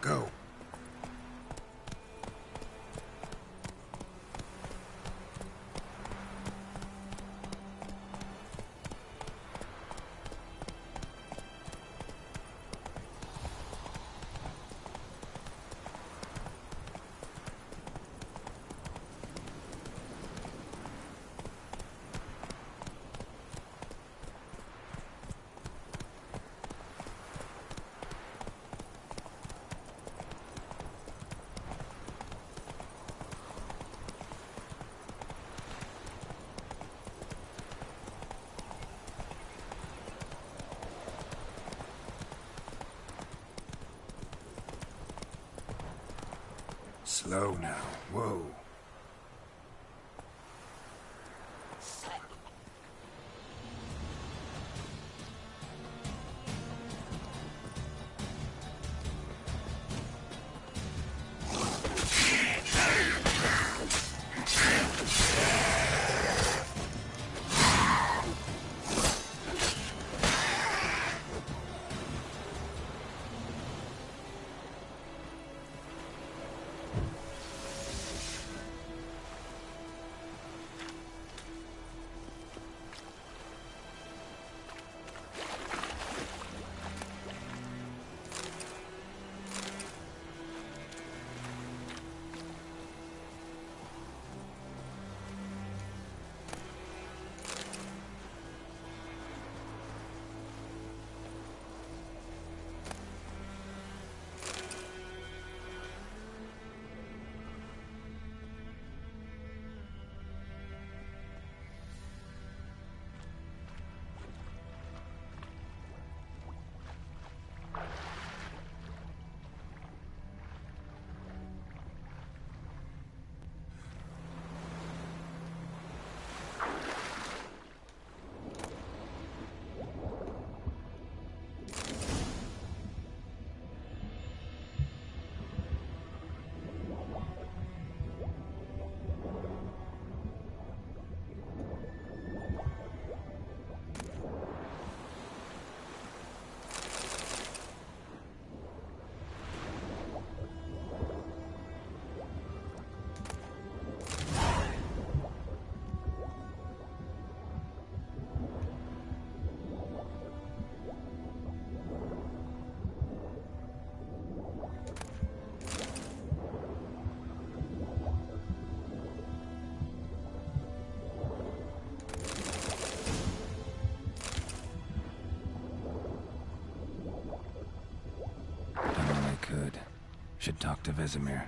Go. Slow now. Whoa. Should talk to Vesemir.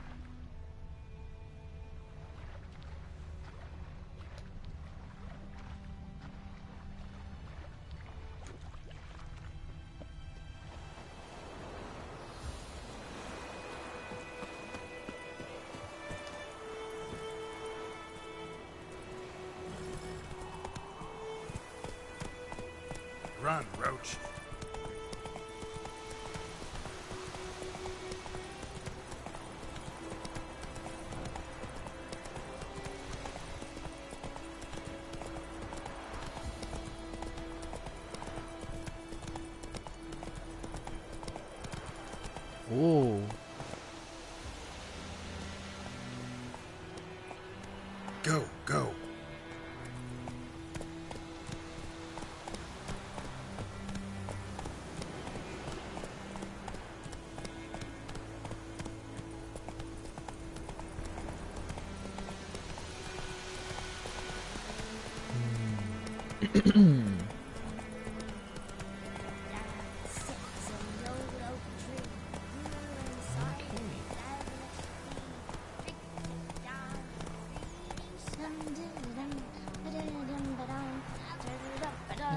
Run, Roach. Ooh. Go, go.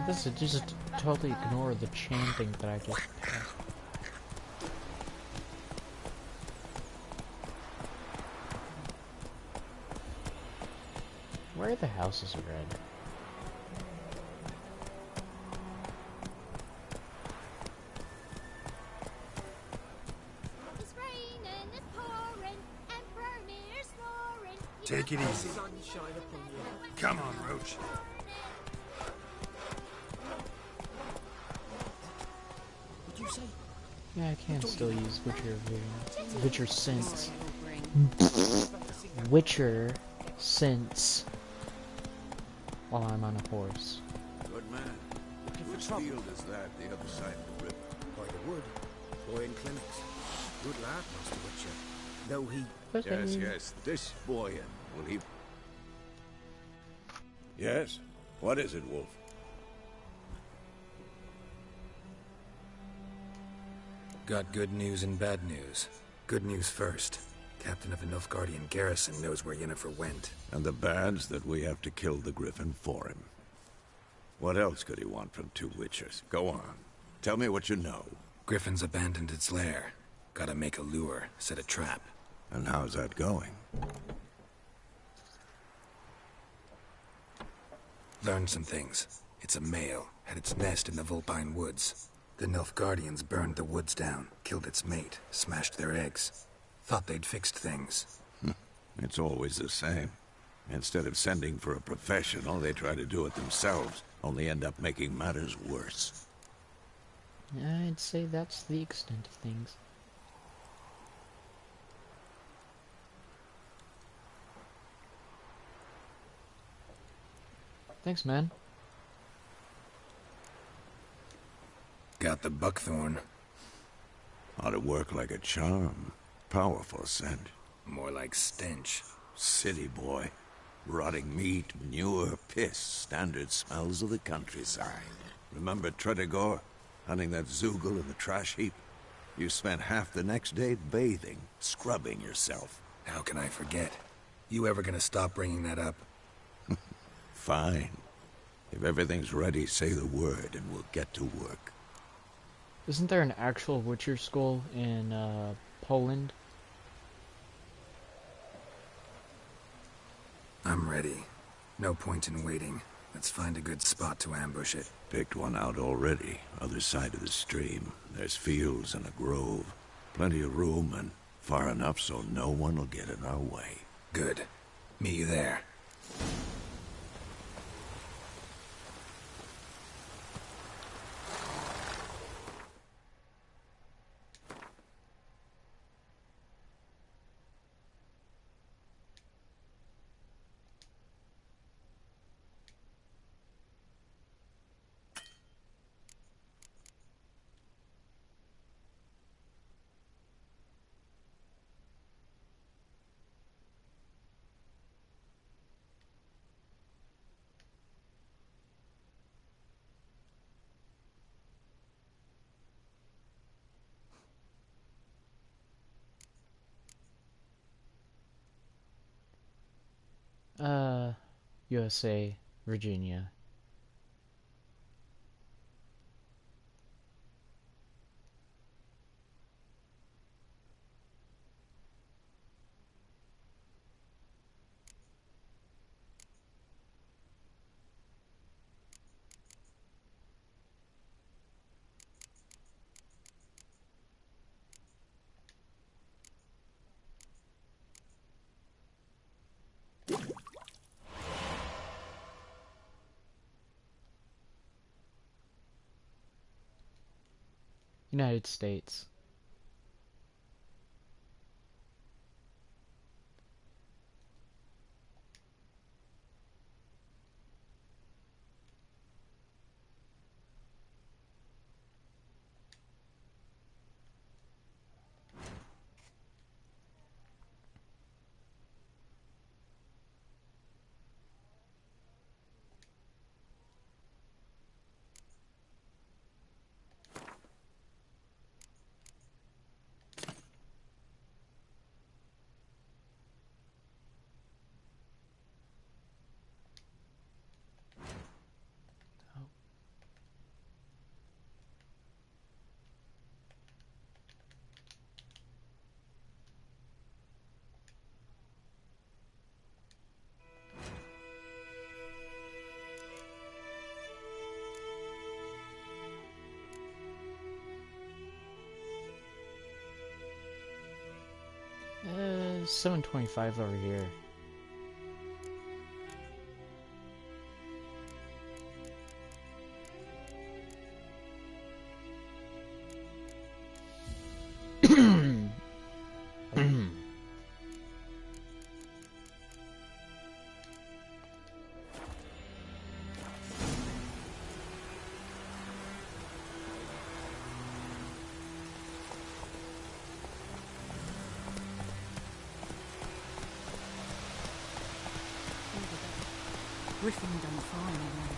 This is just totally ignore the chanting that I just passed. Where are the houses red? It's raining, it's pouring, and Vermeer's snoring. Take it easy. Come on, Roach. What'd you say? Yeah, I can still use Witcher Vision. Witcher Sense. Witcher Sense. While I'm on a horse. Good man. Which field is that, the other side of the river? By the wood. Boy in clinics. Good lad, Master Witcher. Though he... Yes, yes. This boy, will he... Yes? What is it, Wolf? Got good news and bad news. Good news first. Captain of the Nilfgaardian garrison knows where Yennefer went. And the bad's that we have to kill the Griffin for him. What else could he want from two witchers? Go on. Tell me what you know. Griffin's abandoned its lair. Gotta make a lure, set a trap. And how's that going? Learned some things. It's a male, had its nest in the Vulpine Woods. The Nilfgaardians burned the woods down, killed its mate, smashed their eggs. Thought they'd fixed things. It's always the same. Instead of sending for a professional, they try to do it themselves, only end up making matters worse. I'd say that's the extent of things. Thanks, man. Got the buckthorn. Ought to work like a charm. Powerful scent. More like stench. City boy. Rotting meat, manure, piss. Standard smells of the countryside. Remember Tredegor? Hunting that Zoogle in the trash heap? You spent half the next day bathing, scrubbing yourself. How can I forget? You ever gonna stop bringing that up? Fine. If everything's ready, say the word and we'll get to work. Isn't there an actual Witcher skull in Poland? I'm ready. No point in waiting. Let's find a good spot to ambush it. Picked one out already. Other side of the stream. There's fields and a grove. Plenty of room and far enough so no one will get in our way. Good. Meet you there. USA, Virginia. United States. Oh. 725 over here. Griffin done fine, man.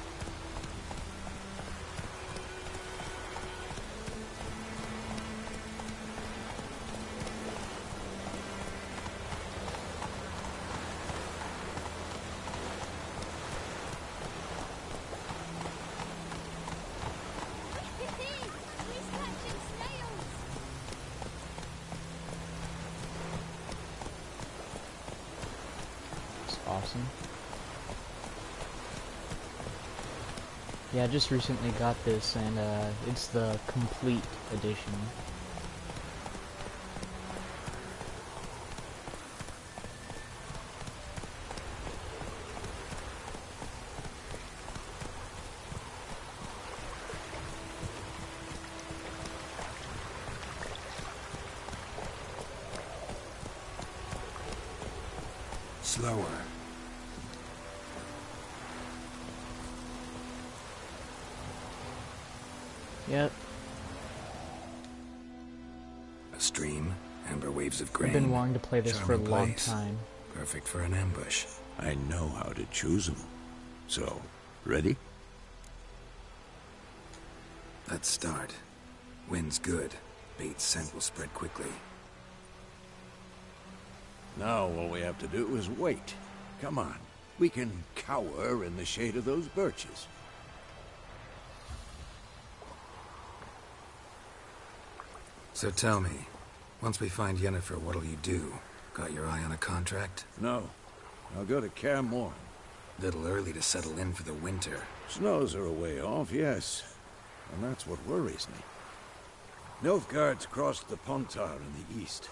It's awesome. Yeah, I just recently got this, and it's the complete edition. Slower. Yep. A stream, amber waves of grain. I've been wanting to play this for a Charming long place. time. Perfect for an ambush. I know how to choose them. So, ready? Let's start. Wind's good. Bait's scent will spread quickly. Now all we have to do is wait. Come on. We can cower in the shade of those birches. So tell me, once we find Yennefer, what'll you do? Got your eye on a contract? No. I'll go to Kaer Morhen. Little early to settle in for the winter. Snows are a way off, yes. And that's what worries me. Nilfgaard's crossed the Pontar in the east.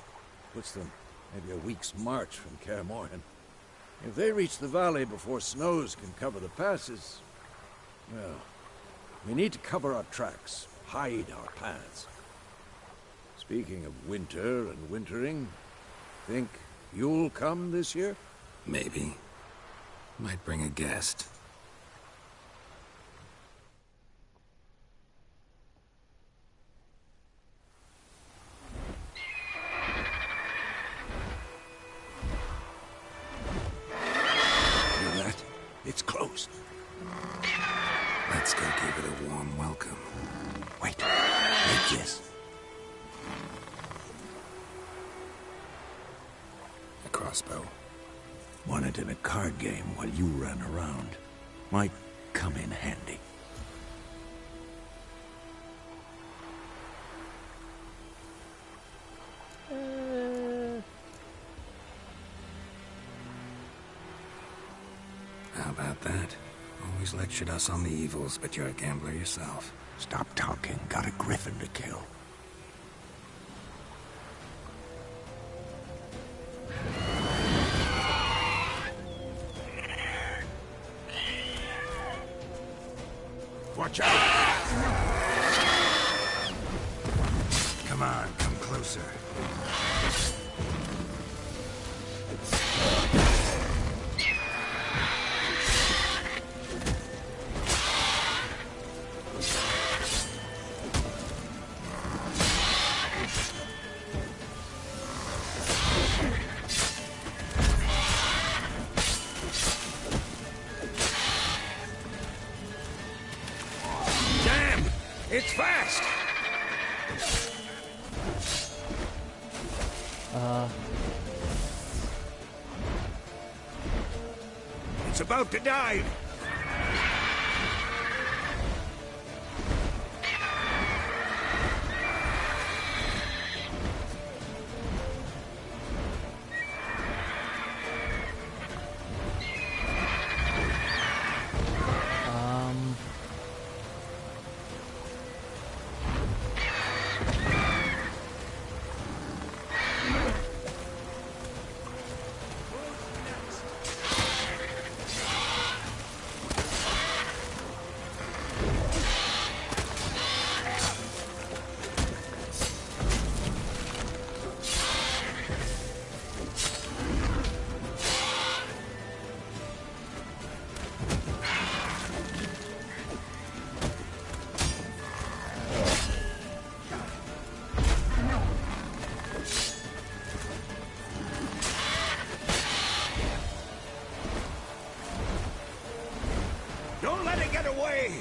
Puts them maybe a week's march from Kaer Morhen. If they reach the valley before snows can cover the passes, well, we need to cover our tracks, hide our paths. Speaking of winter and wintering, think you'll come this year? Maybe. Might bring a guest. Hear that? It's close. Let's go give it a warm welcome. Wait. Like this. A crossbow. Won it in a card game while you ran around. Might come in handy. How about that? Always lectured us on the evils, but you're a gambler yourself. Stop talking. Got a griffin to kill. Watch out! Come on, come closer. It's fast! It's about to dive! Don't let it get away!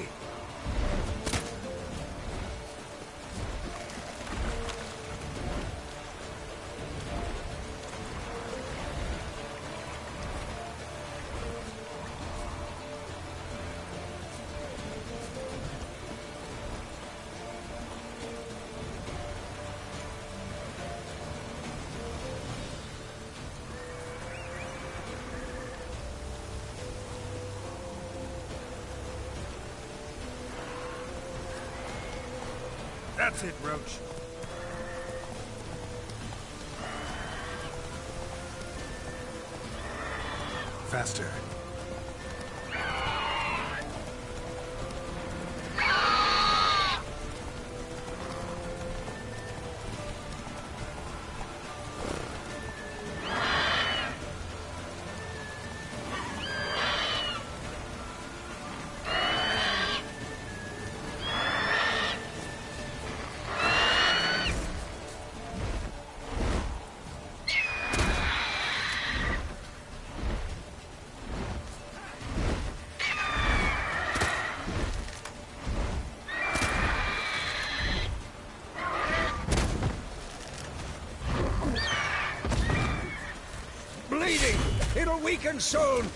That's it, Roach. Faster. Bleeding! It'll weaken soon!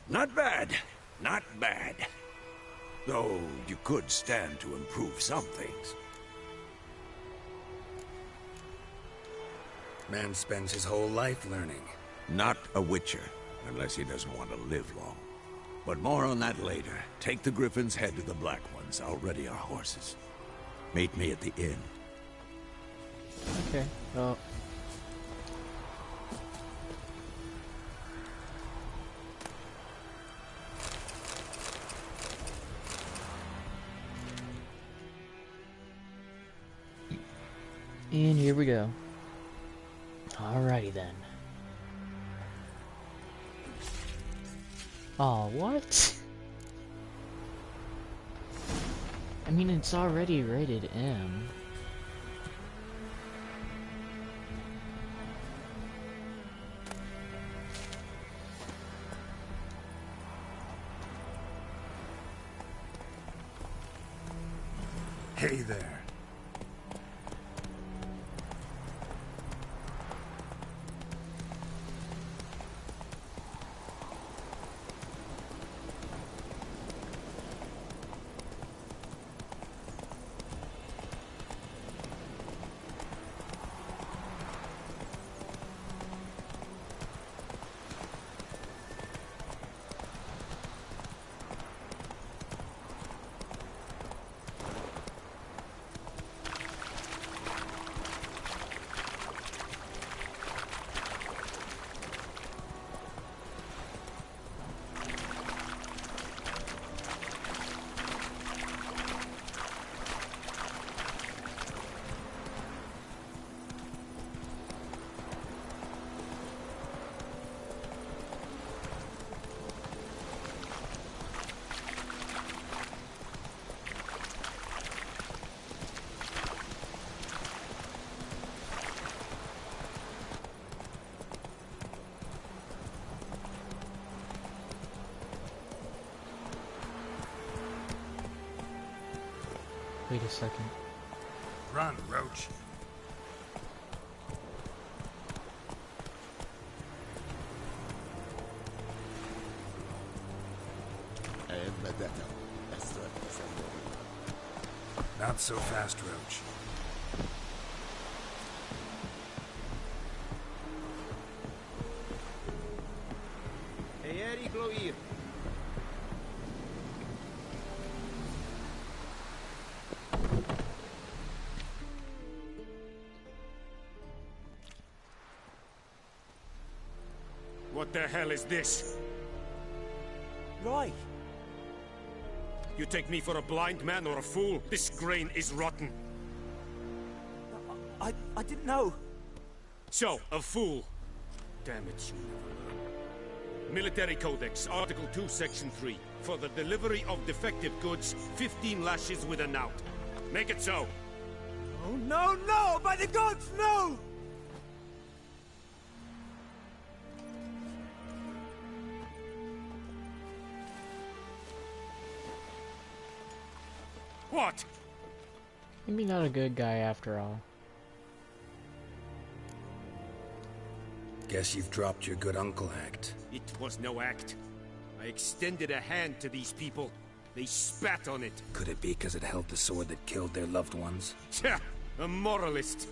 Not bad. Not bad. Though you could stand to improve some things. Man spends his whole life learning. Not a witcher, unless he doesn't want to live long. But more on that later. Take the Griffin's head to the Black Ones. I'll ready our horses. Meet me at the inn. Okay, well... And here we go. Alrighty then. Oh, what? I mean, it's already rated M. Hey there. Wait a second. Run, Roach. Not so fast, Roach. What the hell is this? Right. You take me for a blind man or a fool? This grain is rotten. I didn't know. So, a fool. Damn it, you never learn. Military Codex, Article 2, Section 3. For the delivery of defective goods, 15 lashes with a knout. Make it so. Oh, no, no! By the gods, no! What? Maybe not a good guy after all. Guess you've dropped your good uncle act. It was no act. I extended a hand to these people. They spat on it. Could it be because it held the sword that killed their loved ones? Tja, a moralist.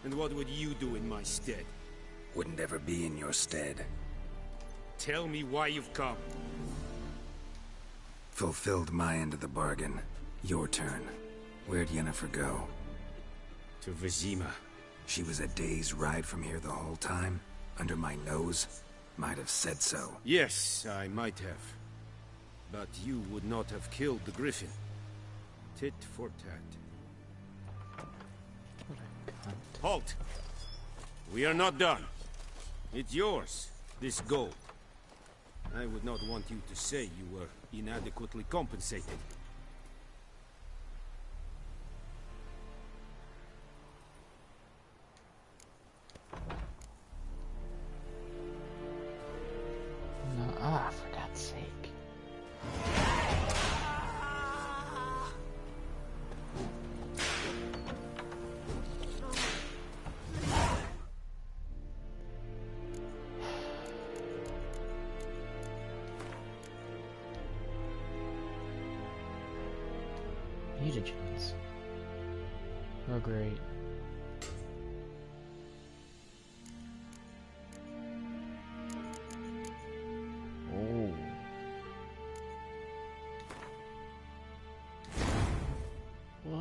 And what would you do in my stead? Wouldn't ever be in your stead. Tell me why you've come. Fulfilled my end of the bargain. Your turn. Where'd Yennefer go? To Vizima. She was a day's ride from here the whole time? Under my nose? Might have said so. Yes, I might have. But you would not have killed the griffin. Tit for tat. Halt! We are not done. It's yours, this gold. I would not want you to say you were inadequately compensated. No, for God's sake. Mutagens. Oh, great. Oh. What?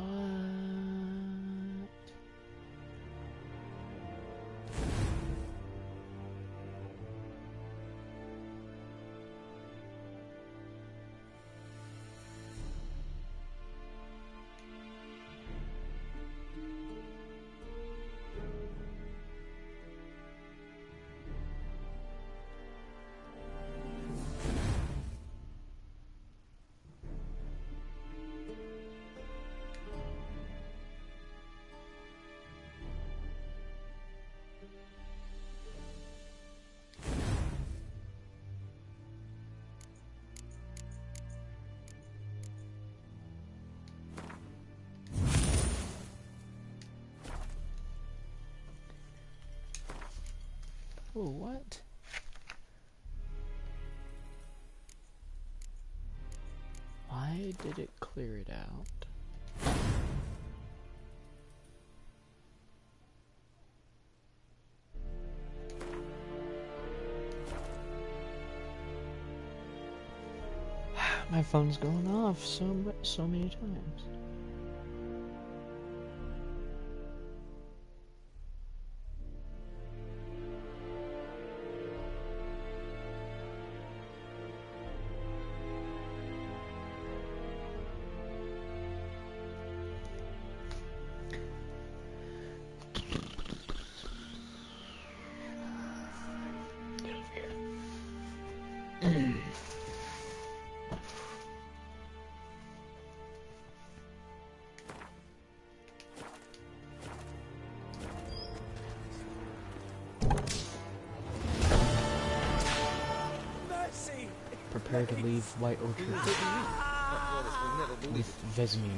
Oh, what? Why did it clear it out? My phone's going off so many times. Prepare to leave White Orchard with Vesemir.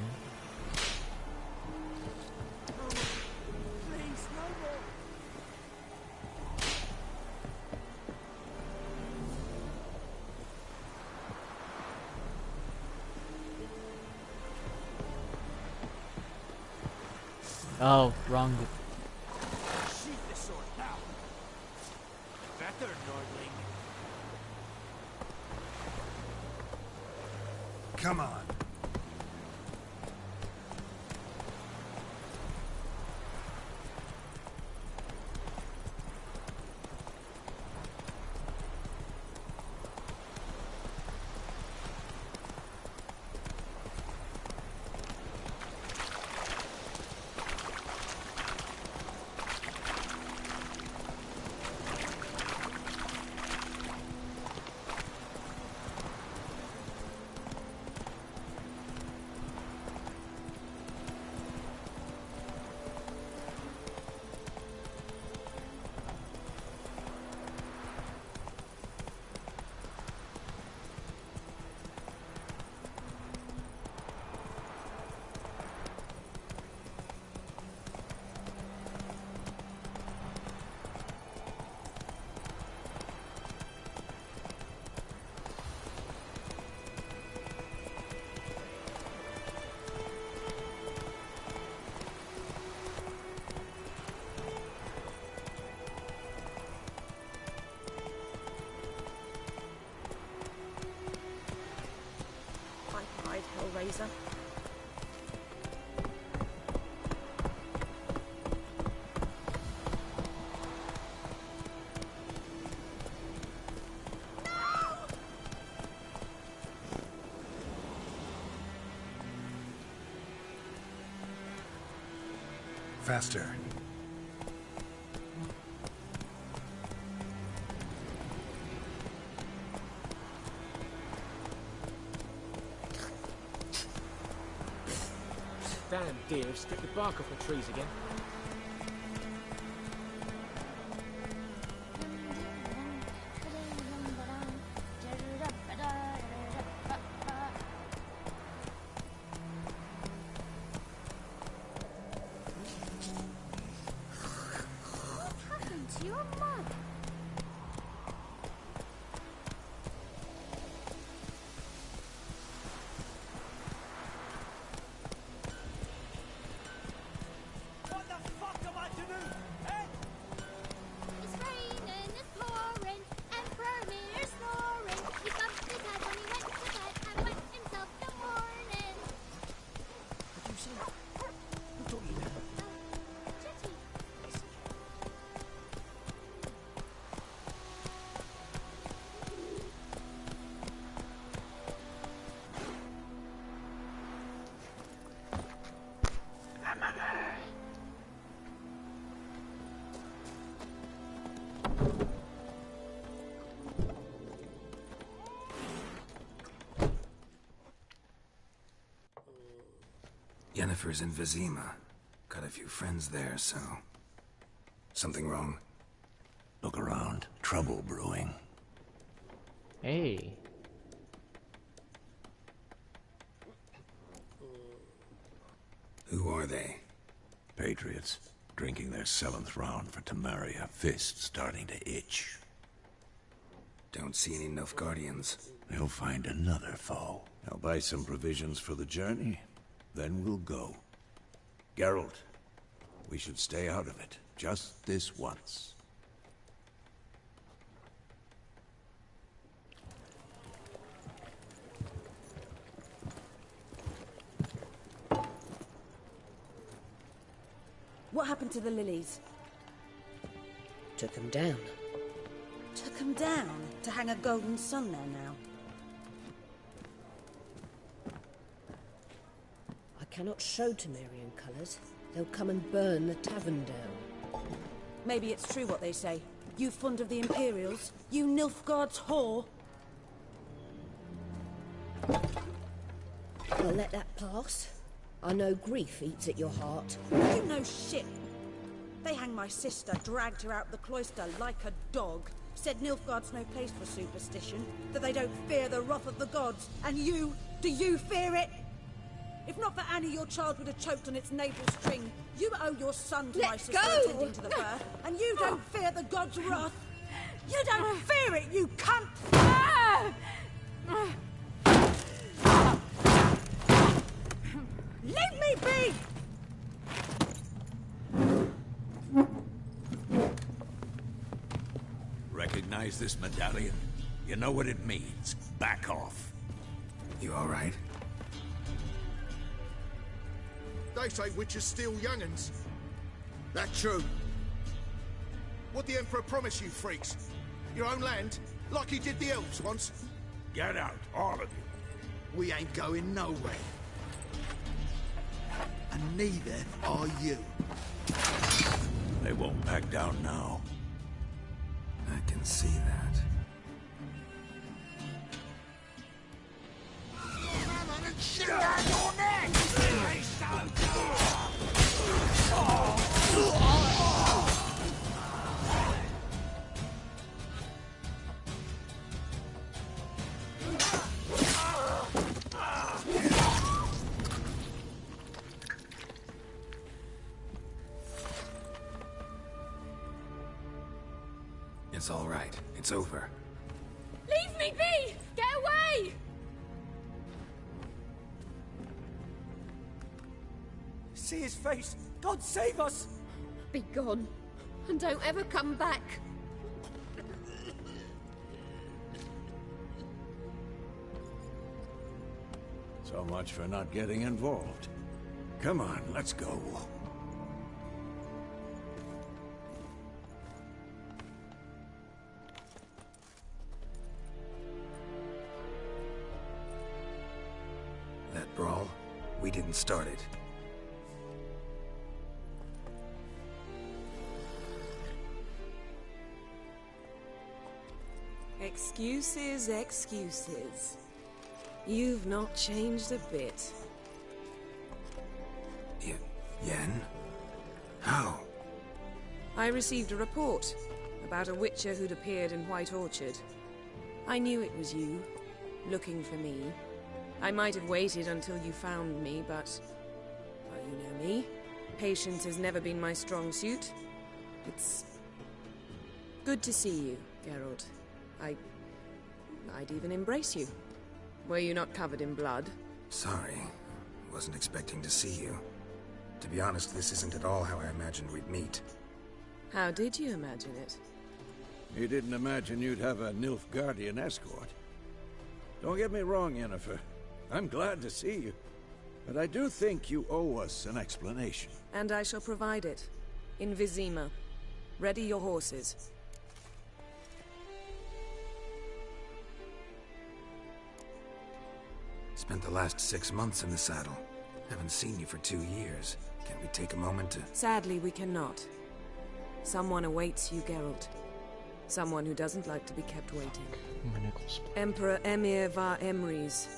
Oh, wrong. Sheath the sword now. Better, Nordling. Come on. Hellraiser. Faster. Damn deer, stripped the bark off the trees again. What happened to your mug? It's raining, it's pouring, Emperor Mirror snoring. He bumped his head when he went to bed and wet himself the morning. What do you say? Who taught you that? Jetty. Yennefer's in Vizima. Got a few friends there, so... Something wrong? Look around. Trouble brewing. Hey. Who are they? Patriots. drinking their 7th round for Temeria, fist starting to itch. Don't see any Nilfgaardians. They'll find another foe. I'll buy some provisions for the journey, then we'll go. Geralt, we should stay out of it, just this once. What happened to the lilies? Took them down. Took them down to hang a golden sun there now. I cannot show Temerian colours. They'll come and burn the tavern down. Maybe it's true what they say. You fond of the Imperials? You Nilfgaard's whore? I'll let that pass. I know grief eats at your heart. You know shit. They hanged my sister, dragged her out the cloister like a dog. Said Nilfgaard's no place for superstition, that they don't fear the wrath of the gods. And you, do you fear it? If not for Annie, your child would have choked on its navel string. You owe your son to my sister attending to the birth, and you don't fear the gods' wrath. You don't fear it, you cunt! Leave me be! Recognize this medallion? You know what it means. Back off. You all right? They say witches steal young'uns. That true? What the Emperor promised you, freaks? Your own land? Like he did the elves once? Get out, all of you. We ain't going nowhere. And neither are you. They won't back down now. I can see that. Shit down your neck! It's all right. It's over. Leave me be! Get away! See his face! God save us! Be gone, and don't ever come back. So much for not getting involved. Come on, let's go. That brawl, we didn't start it. Excuses, excuses. You've not changed a bit. Yen? How? I received a report about a witcher who'd appeared in White Orchard. I knew it was you, looking for me. I might have waited until you found me, but... well, you know me. Patience has never been my strong suit. It's... good to see you, Geralt. I'd even embrace you. Were you not covered in blood? Sorry. Wasn't expecting to see you. To be honest, this isn't at all how I imagined we'd meet. How did you imagine it? You didn't imagine you'd have a Nilfgaardian escort. Don't get me wrong, Yennefer. I'm glad to see you. But I do think you owe us an explanation. And I shall provide it. In Vizima. Ready your horses. Spent the last 6 months in the saddle. Haven't seen you for 2 years. Can we take a moment to... Sadly, we cannot. Someone awaits you, Geralt. Someone who doesn't like to be kept waiting. Emperor Emir var Emrys.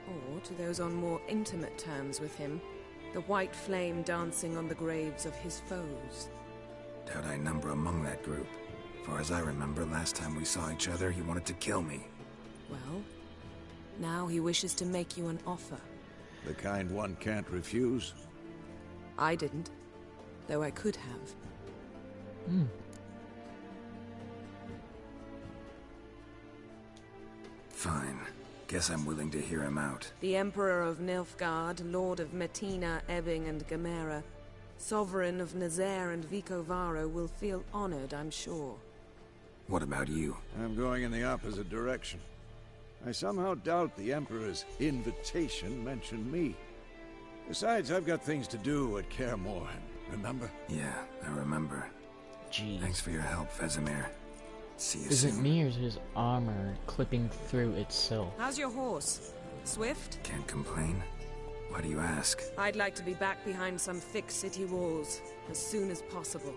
Or, to those on more intimate terms with him, the white flame dancing on the graves of his foes. Doubt I number among that group. Far as I remember, last time we saw each other, he wanted to kill me. Well, now he wishes to make you an offer. The kind one can't refuse? I didn't. though I could have. Fine. Guess I'm willing to hear him out. The Emperor of Nilfgaard, Lord of Metina, Ebbing, and Gamera, Sovereign of Nazaire and Vicovaro will feel honored, I'm sure. What about you? I'm going in the opposite direction. I somehow doubt the Emperor's invitation mentioned me. Besides, I've got things to do at Kaer Morhen, remember? Yeah, I remember. Jeez. Thanks for your help, Vesemir. See you Is soon. it me or is his armor clipping through itself? How's your horse? Swift? Can't complain. Why do you ask? I'd like to be back behind some thick city walls as soon as possible.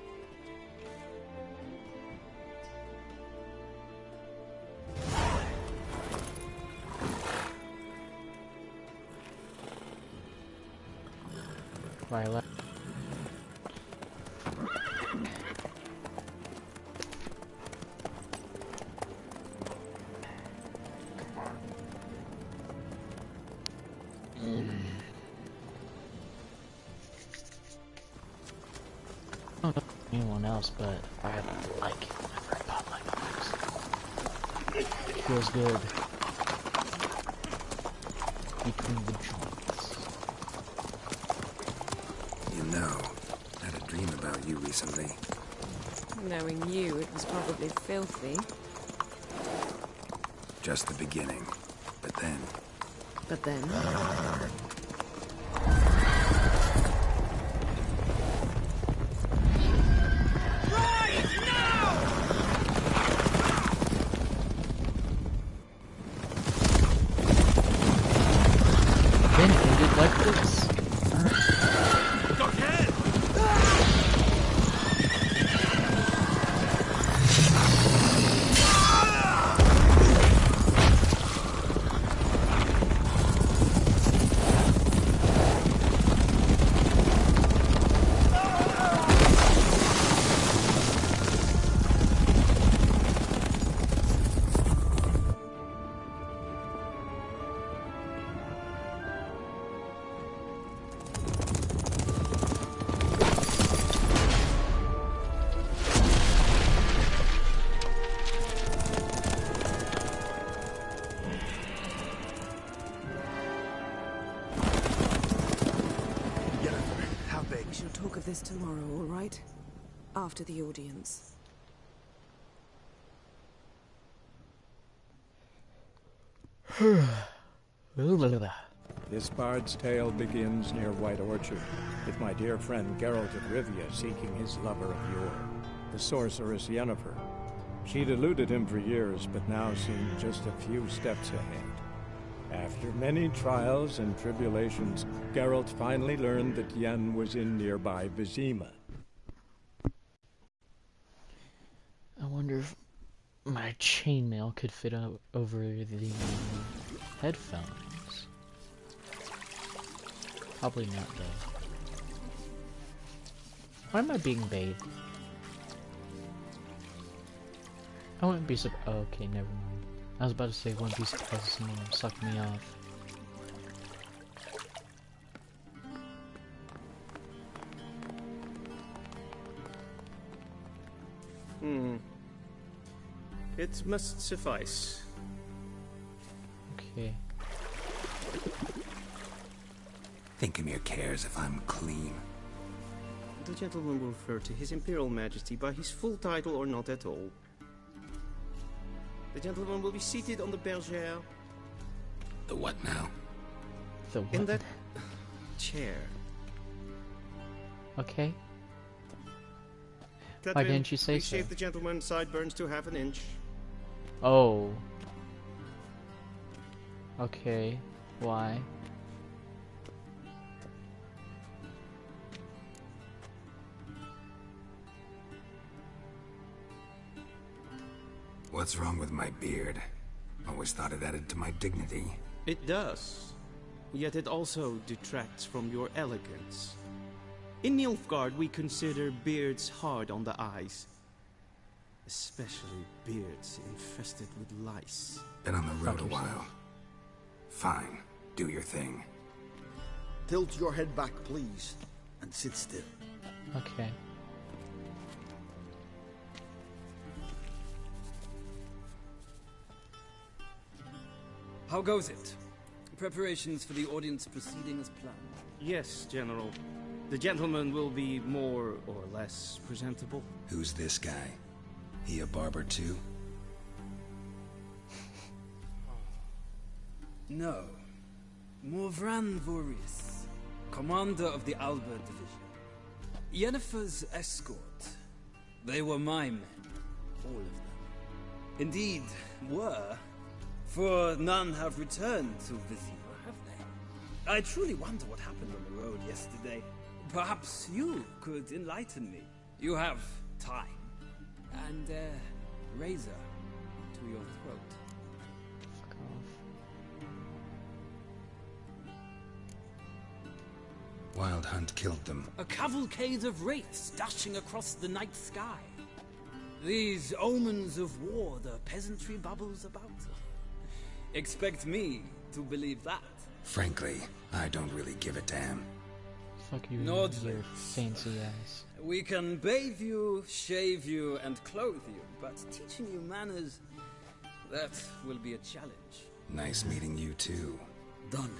Violet. I don't know anyone else, but I like it whenever I pop my box. It feels good. Between the joints. You know, I had a dream about you recently. Knowing you, it was probably filthy. Just the beginning. But then... But then... Then ended like this. We shall talk of this tomorrow, all right? After the audience. This bard's tale begins near White Orchard, with my dear friend Geralt of Rivia seeking his lover of yore, the sorceress Yennefer. She'd eluded him for years, but now seemed just a few steps ahead. After many trials and tribulations, Geralt finally learned that Yen was in nearby Vizima. I wonder if my chainmail could fit over the headphones. Probably not, though. Why am I being bathed? I wouldn't be okay, never mind. I was about to say I wouldn't be surprised if someone sucked me off. It must suffice. Okay. Thinkamere cares if I'm clean. The gentleman will refer to His Imperial Majesty by his full title or not at all. The gentleman will be seated on the bergère. The what now? The what? In that chair. Okay. Catherine, why didn't you say please so? shave the gentleman's sideburns to ½ an inch. Oh. Okay. Why? What's wrong with my beard? Always thought it added to my dignity. It does. Yet it also detracts from your elegance. In Nilfgaard, we consider beards hard on the eyes. Especially beards infested with lice. Been on the road a while. Fine. Do your thing. Tilt your head back, please, and sit still. Okay. How goes it? Preparations for the audience proceeding as planned? Yes, General. The gentleman will be more or less presentable. Who's this guy? He a barber too? No. Morvran Vorius, commander of the Alba Division. Yennefer's escort. They were my men. All of them. Indeed, were. For none have returned to Vizima, have they? I truly wonder what happened on the road yesterday. Perhaps you could enlighten me. You have time. And razor to your throat. Fuck off. Wild Hunt killed them. A cavalcade of wraiths dashing across the night sky. These omens of war the peasantry bubbles about. Expect me to believe that. Frankly, I don't really give a damn. Fuck you, Nordling. your fancy ass. We can bathe you, shave you, and clothe you, but teaching you manners, that will be a challenge. Nice meeting you too. Done.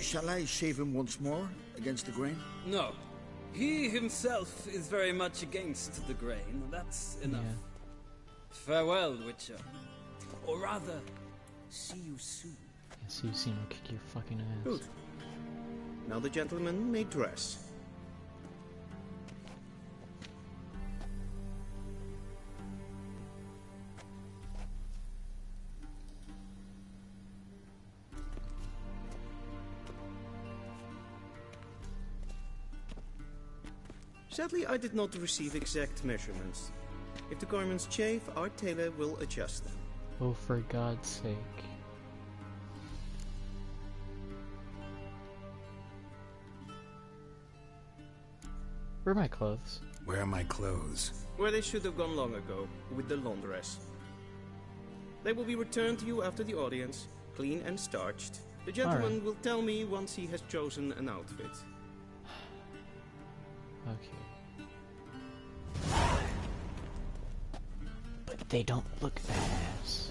Shall I shave him once more, against the grain? No. He himself is very much against the grain. That's enough. Yeah. Farewell, Witcher. Or rather, see you soon. Yeah, see you soon, I'll kick your fucking ass. Good. Now the gentleman may dress. Sadly, I did not receive exact measurements. If the garments chafe, our tailor will adjust them. Oh, for God's sake. Where are my clothes? Where are my clothes? Where they should have gone long ago, with the laundress. They will be returned to you after the audience, clean and starched. The gentleman will tell me once he has chosen an outfit. Okay. But they don't look badass.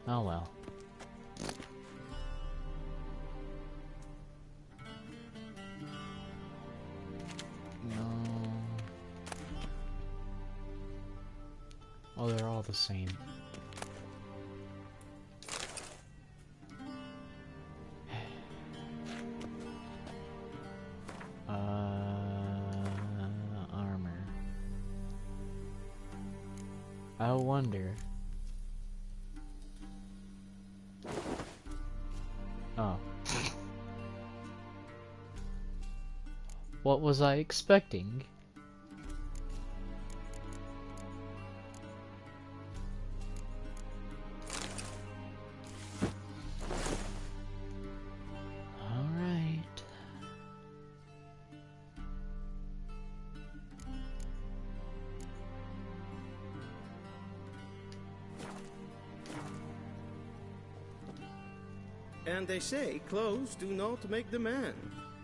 Oh well. No. Oh, they're all the same. Armor. I wonder. Oh. What was I expecting? Alright. And they say clothes do not make the man.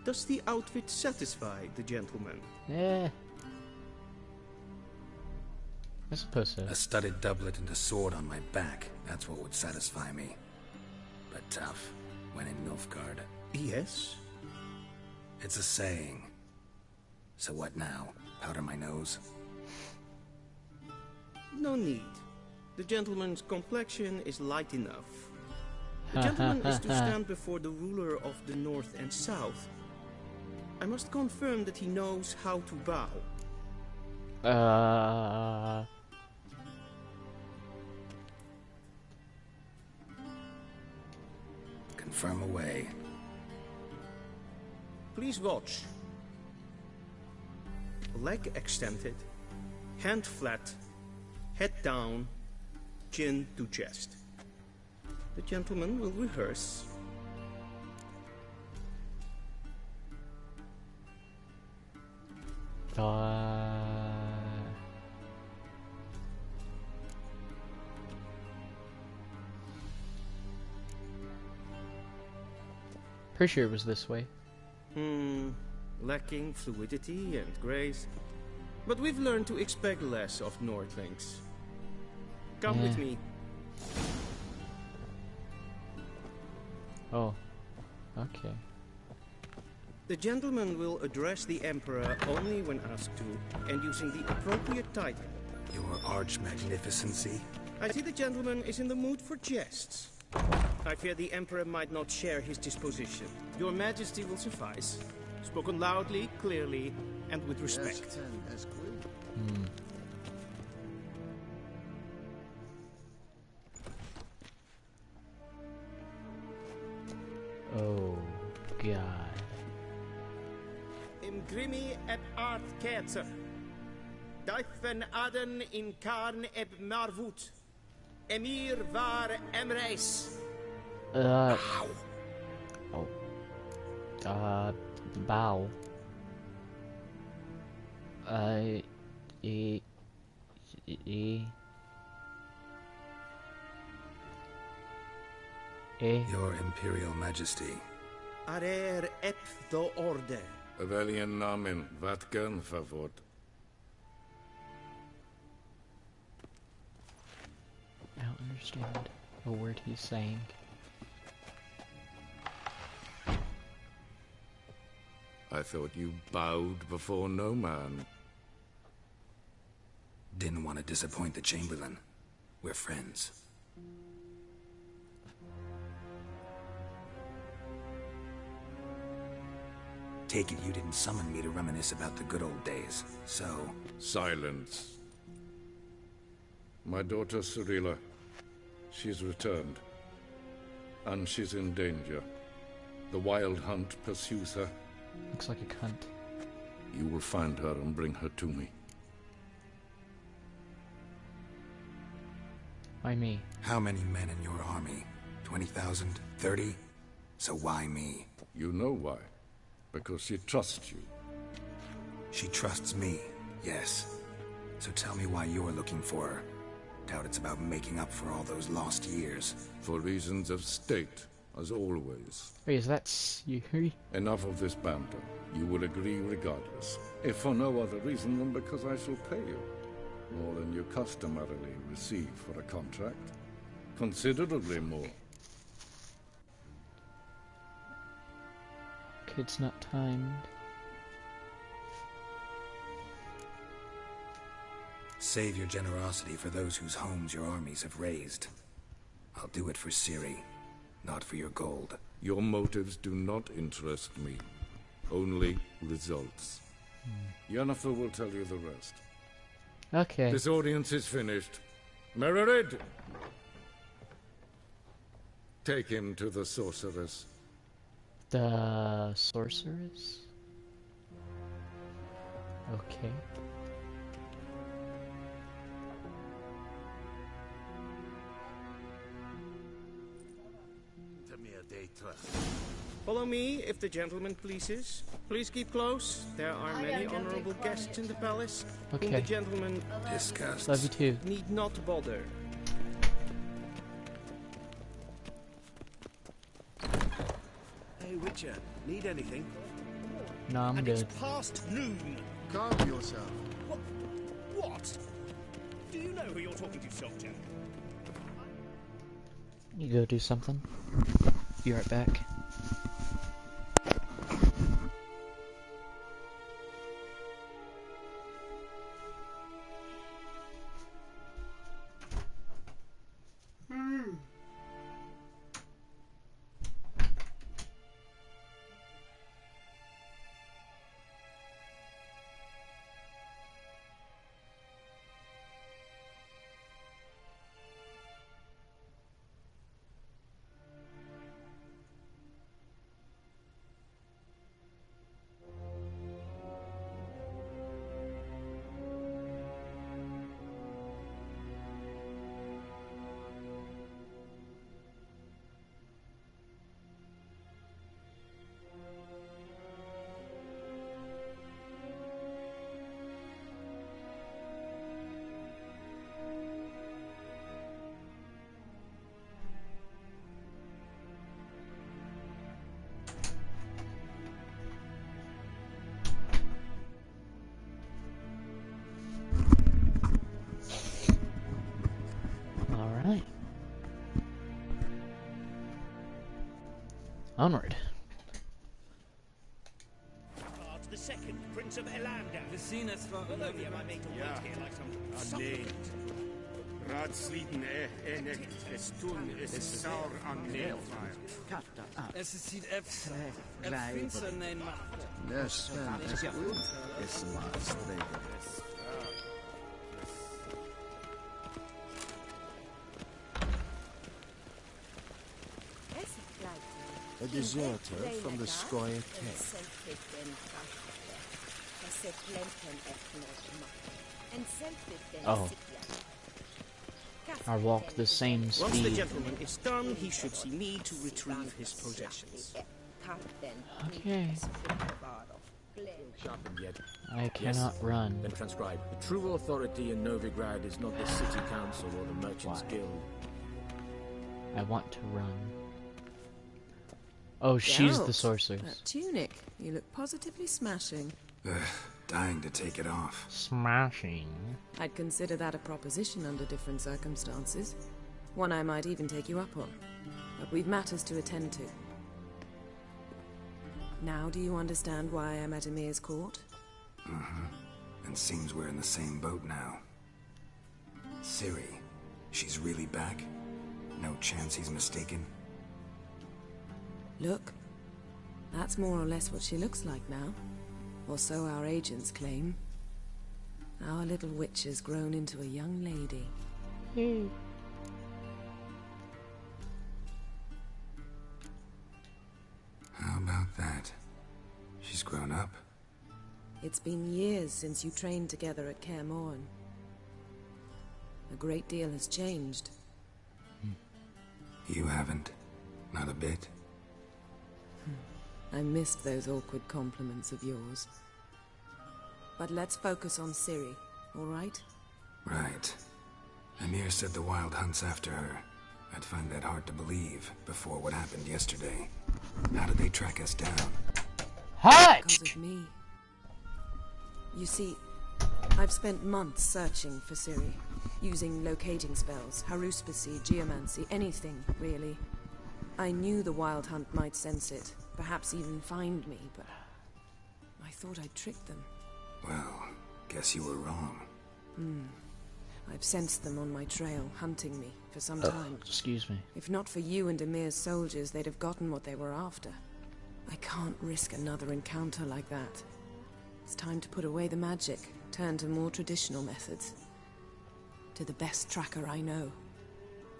Does the outfit satisfy the gentleman? Yeah. I suppose so. A studded doublet and a sword on my back. That's what would satisfy me. But tough, when in Nilfgaard. Yes? It's a saying. So what now? Powder my nose? No need. The gentleman's complexion is light enough. The gentleman is to stand before the ruler of the North and South. I must confirm that he knows how to bow. Confirm away. Please watch. Leg extended, hand flat, head down, chin to chest. The gentleman will rehearse. Pretty sure it was this way. Lacking fluidity and grace. But we've learned to expect less of Nordlings. Come with me. Oh. Okay. The gentleman will address the Emperor only when asked to, and using the appropriate title. Your Arch-Magnificency? I see the gentleman is in the mood for jests. I fear the Emperor might not share his disposition. Your Majesty will suffice. Spoken loudly, clearly, and with respect. Oh, God. Im grimi et art kerzer. Dijfen aden in karn eb marvut. Emir var emreis. Oh. Bow. Your Imperial Majesty. Arer ep do orde. Avellian namen, vatgan favort. I don't understand a word he's saying. I thought you bowed before no man. Didn't want to disappoint the Chamberlain. We're friends. Take it you didn't summon me to reminisce about the good old days, so... Silence. My daughter Cyrilla, she's returned. And she's in danger. The Wild Hunt pursues her. Looks like a cunt. You will find her and bring her to me. Why me? How many men in your army? 20,000? 30? So why me? You know why. Because she trusts you. She trusts me, yes. So tell me why you're looking for her. Doubt it's about making up for all those lost years. For reasons of state, as always. Wait, is that Yuri? Enough of this banter. You will agree regardless. If for no other reason than because I shall pay you. More than you customarily receive for a contract. Considerably more. It's not timed. Save your generosity for those whose homes your armies have razed. I'll do it for Ciri, not for your gold. Your motives do not interest me. Only results. Yennefer will tell you the rest. Okay. This audience is finished. Mererid! Take him to the sorceress. The sorceress? Okay. Follow me, if the gentleman pleases. Please keep close. There are many honorable guests in the palace. Okay. Whom the gentleman discussed. Love you too. Need not bother. Hey, Witcher, need anything? No, I'm good. It's past noon. Calm yourself. What? Do you know who you're talking to, soldier? You go do something. Be right back. Onward. The second, Prince of Elander. Vicinus for Bologna, my mate, will wait here like some... Alleen. Raadsleden enig es toen is saur aan neelfire. Es ziet finster nein macht. Yes, is goed. Is maar streken. A deserter from the Squire Tent. Oh. I walk the same Once the speed. gentleman is done, he should see me to retrieve his possessions. Okay. Sharpened yet. I cannot run. Then transcribe. The true authority in Novigrad is not the city council or the merchants guild. I want to run. Oh, she's the Geralt, sorceress. That tunic. You look positively smashing. Ugh, dying to take it off. Smashing. I'd consider that a proposition under different circumstances. One I might even take you up on. But we've matters to attend to. Now do you understand why I'm at Emir's court? Mm-hmm. And seems we're in the same boat now. Ciri, she's really back? No chance he's mistaken? Look. That's more or less what she looks like now. Or so our agents claim. Our little witch has grown into a young lady. How about that? She's grown up? It's been years since you trained together at Kaer Morhen. A great deal has changed. You haven't? Not a bit? I missed those awkward compliments of yours. But let's focus on Ciri, all right? Right. Emir said the Wild Hunt's after her. I'd find that hard to believe before what happened yesterday. How did they track us down? Because of me. You see, I've spent months searching for Ciri, using locating spells, haruspicy, geomancy, anything, really. I knew the Wild Hunt might sense it, perhaps even find me, but I thought I'd tricked them. Well, guess you were wrong. I've sensed them on my trail, hunting me, for some time. Excuse me. If not for you and Emir's soldiers, they'd have gotten what they were after. I can't risk another encounter like that. It's time to put away the magic, turn to more traditional methods. To the best tracker I know.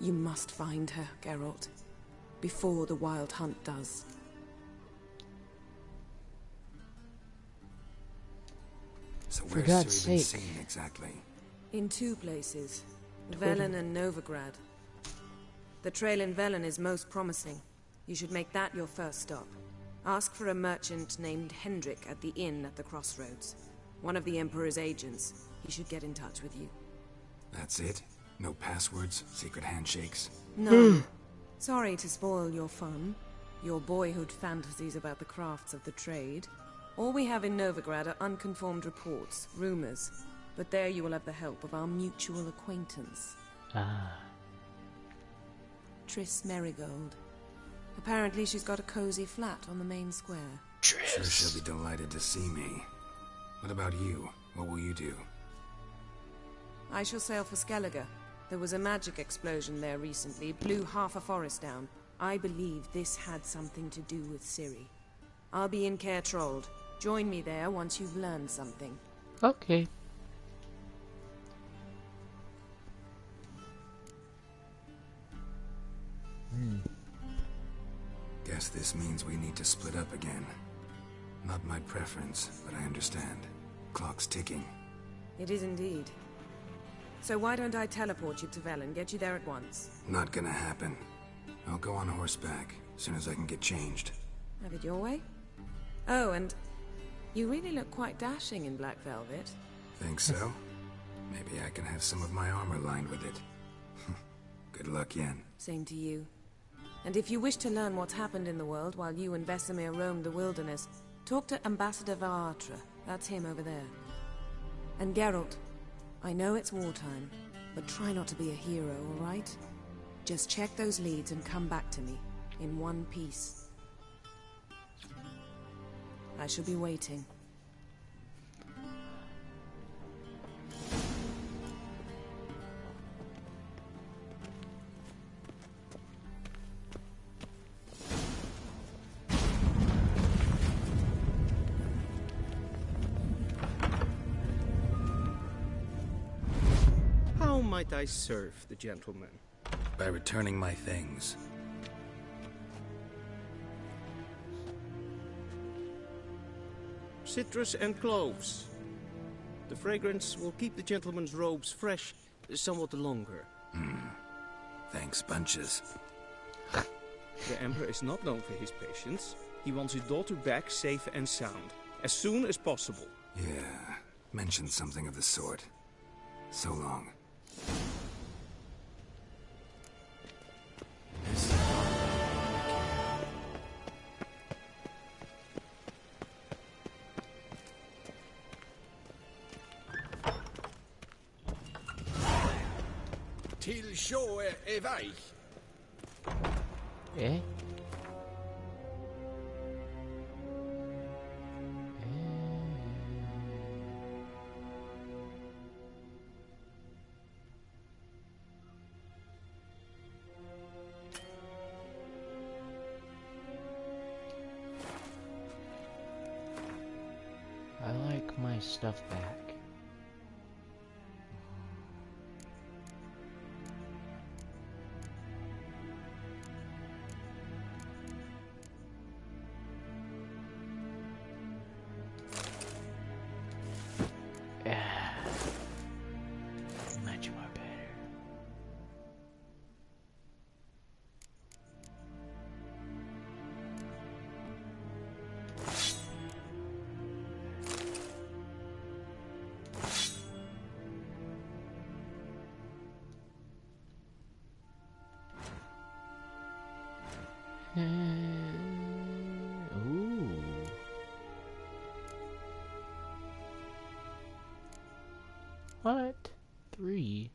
You must find her, Geralt. Before the Wild Hunt does. So For where's God's Ciri been sake. seen exactly? In two places. Twitter. Velen and Novigrad. The trail in Velen is most promising. You should make that your first stop. Ask for a merchant named Hendrik at the inn at the crossroads. One of the Emperor's agents. He should get in touch with you. That's it? No passwords? Secret handshakes? No. Sorry to spoil your fun. Your boyhood fantasies about the crafts of the trade. All we have in Novigrad are unconformed reports, rumors. But there you will have the help of our mutual acquaintance. Triss Merigold. Apparently she's got a cozy flat on the main square. Sure she'll be delighted to see me. What about you? What will you do? I shall sail for Skellige. There was a magic explosion there recently, blew half a forest down. I believe this had something to do with Ciri. I'll be in Caer Trold. Join me there once you've learned something. Okay. Guess this means we need to split up again. Not my preference, but I understand. Clock's ticking. It is indeed. So why don't I teleport you to Velen, get you there at once? Not gonna happen. I'll go on horseback, as soon as I can get changed. Have it your way? Oh, and you really look quite dashing in black velvet. Think so? Maybe I can have some of my armor lined with it. Good luck, Yen. Same to you. And if you wish to learn what's happened in the world while you and Vesemir roamed the wilderness, talk to Ambassador Varatra. That's him over there. And Geralt, I know it's wartime, but try not to be a hero, all right? Just check those leads and come back to me, in one piece. I shall be waiting. How might I serve the gentleman? By returning my things. Citrus and cloves. The fragrance will keep the gentleman's robes fresh somewhat longer. Thanks, bunches. The Emperor is not known for his patience. He wants his daughter back safe and sound, as soon as possible. Yeah, mentioned something of the sort. So long. Till sjå är väg. Eh? I like my stuff back. Much more better. Ooh. What? 3?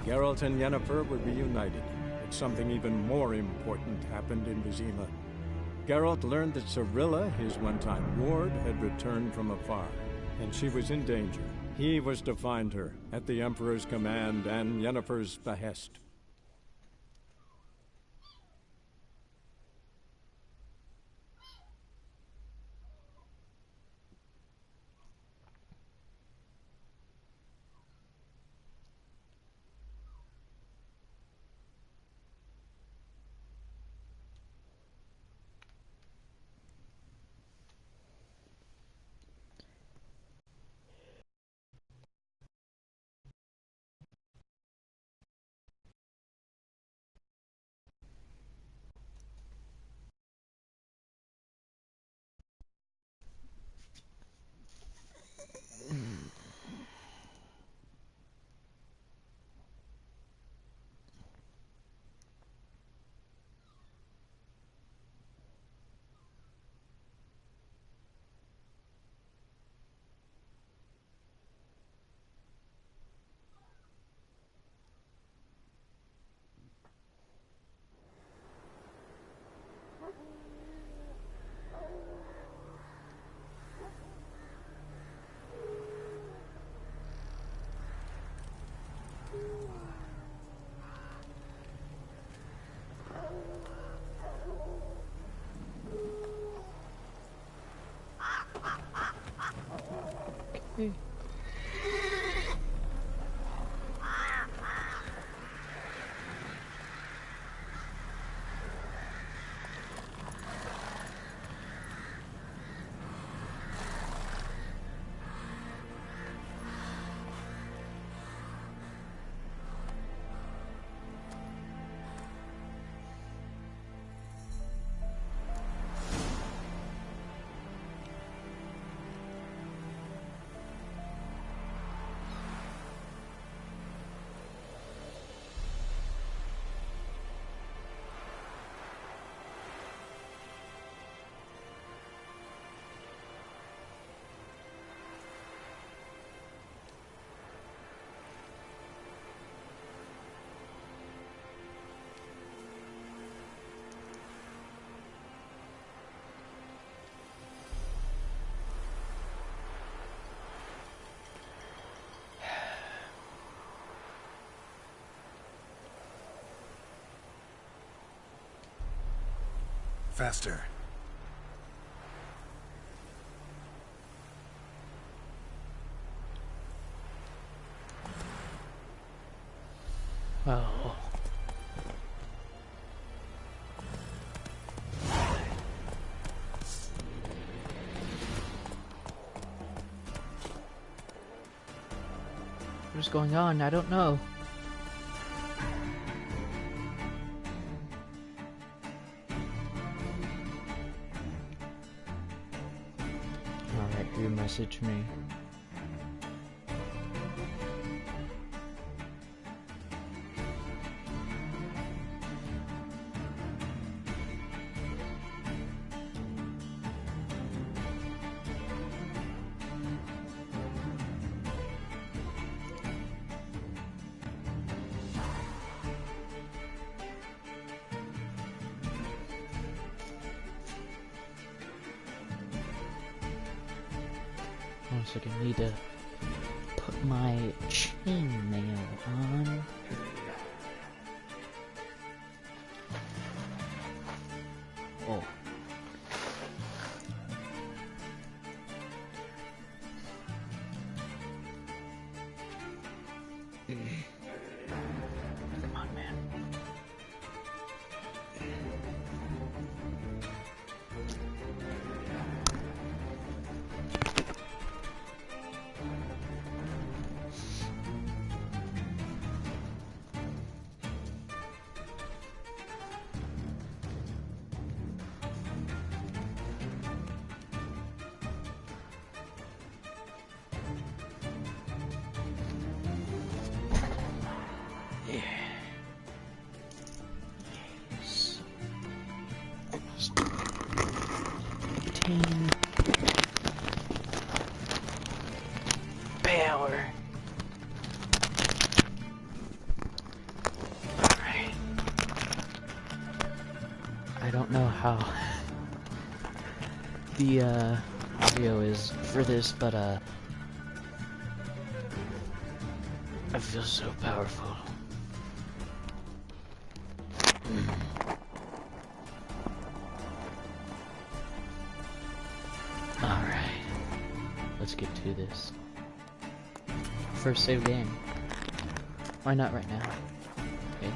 Geralt and Yennefer were reunited, but something even more important happened in Vizima. Geralt learned that Cirilla, his one-time ward, had returned from afar, and she was in danger. He was to find her, at the Emperor's command and Yennefer's behest. Okay. Faster. Oh. What is going on? I don't know. Alright, you message me. One second, I need to put my chainmail on. Oh. Come on, man. Power. Alright. I don't know how the audio is for this, but I feel so powerful. Alright. Let's get to this. First save game. Why not right now? Okay.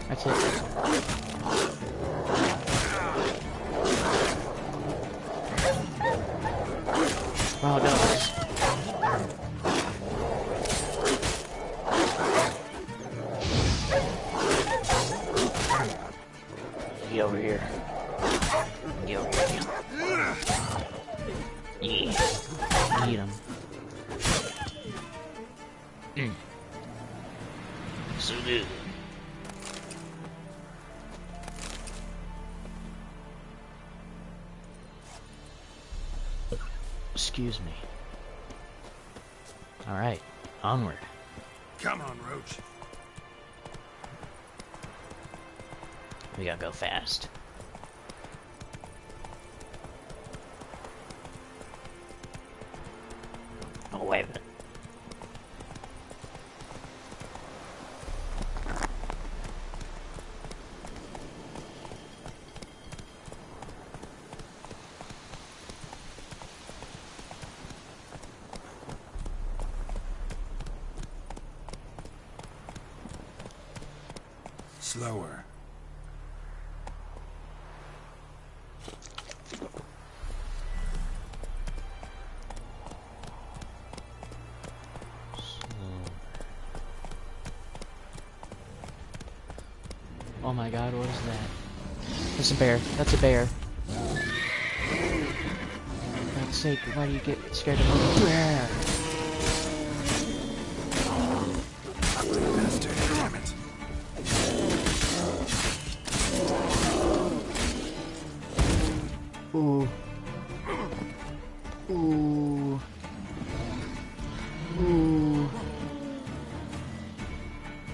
That's it. Wow, dogs. Get over here. Get over here. Yeah. Eat him. So good. Excuse me. Alright, onward. Come on, Roach. We gotta go fast. Oh, wait a minute. Slower. Oh my god, what is that? That's a bear. That's a bear. For God's sake, why do you get scared of a bear? Bastard, damn it. Ooh. Ooh. Ooh.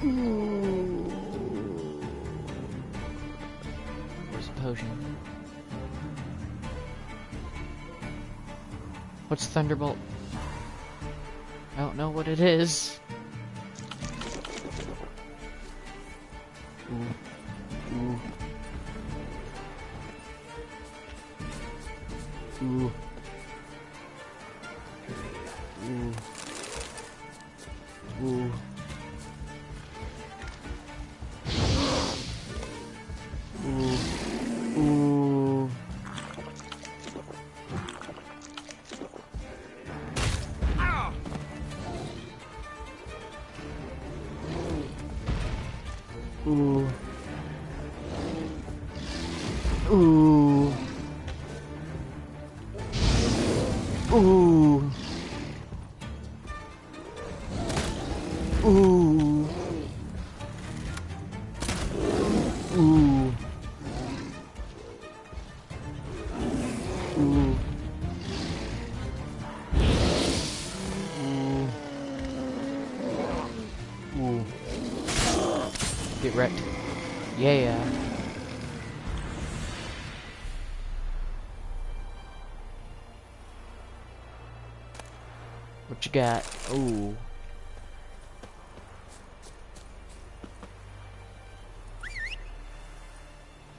Ooh. Where's the potion? What's Thunderbolt? I don't know what it is. Ooh. Ooh. Ooh. Ooh. Ooh. Ooh. Ooh. Ooh. Ooh. Ooh. Ooh. Ooh. Ooh. Ooh. Get wrecked. Yeah. What you got? Ooh.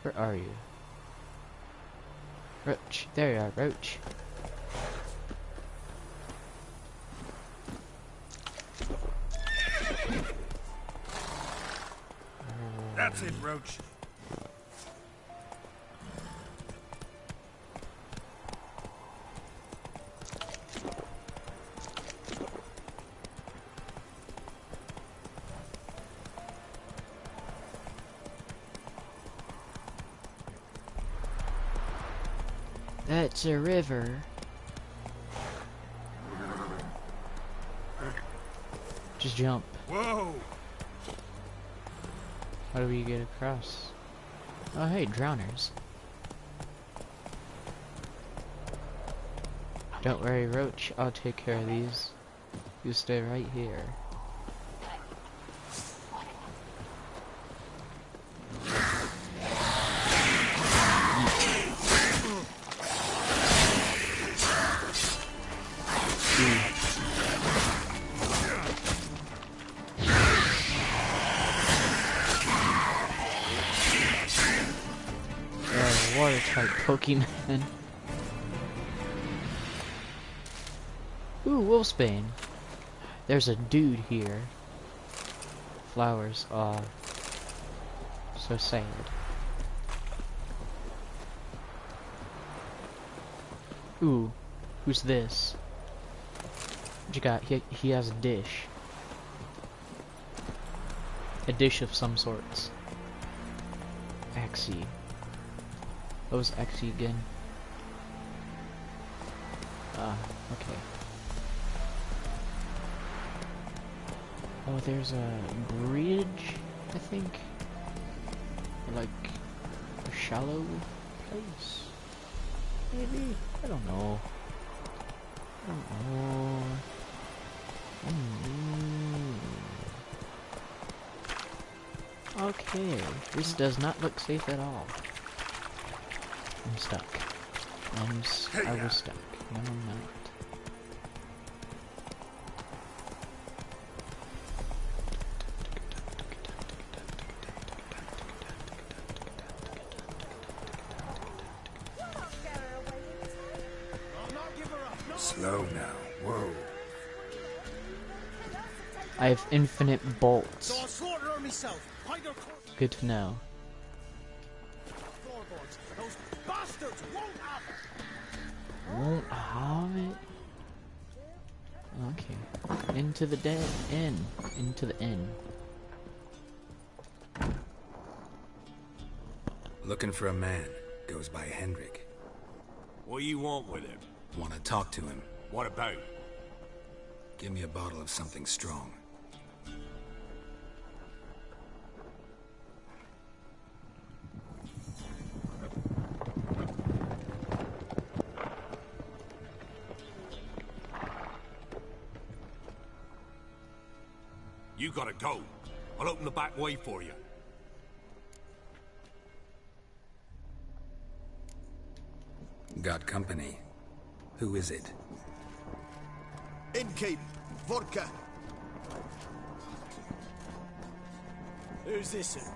Where are you? Roach. There you are, Roach. That's it, Roach. That's a river. Just jump. Whoa! How do we get across? Oh hey, drowners. Don't worry, Roach, I'll take care of these. You stay right here. Water type Pokemon. Ooh, Wolfsbane. There's a dude here. Flowers. Aw. So sad. Ooh. Who's this? What you got? He has a dish. A dish of some sorts. Axie. What was Axie again? Okay. Oh, there's a bridge, I think? Like, a shallow place? Maybe? I don't know. on. Okay, this does not look safe at all. I'm stuck. I was stuck. No, I'm not. Slow now. Whoa. I have infinite bolts. Good to know. Won't have it? Okay. Into the inn. Into the inn. Looking for a man. Goes by Hendrik. What do you want with him? Want to talk to him. What about? Give me a bottle of something strong. You gotta go. I'll open the back way for you. Got company. Who is it? Innkeep. Vodka. Who's this?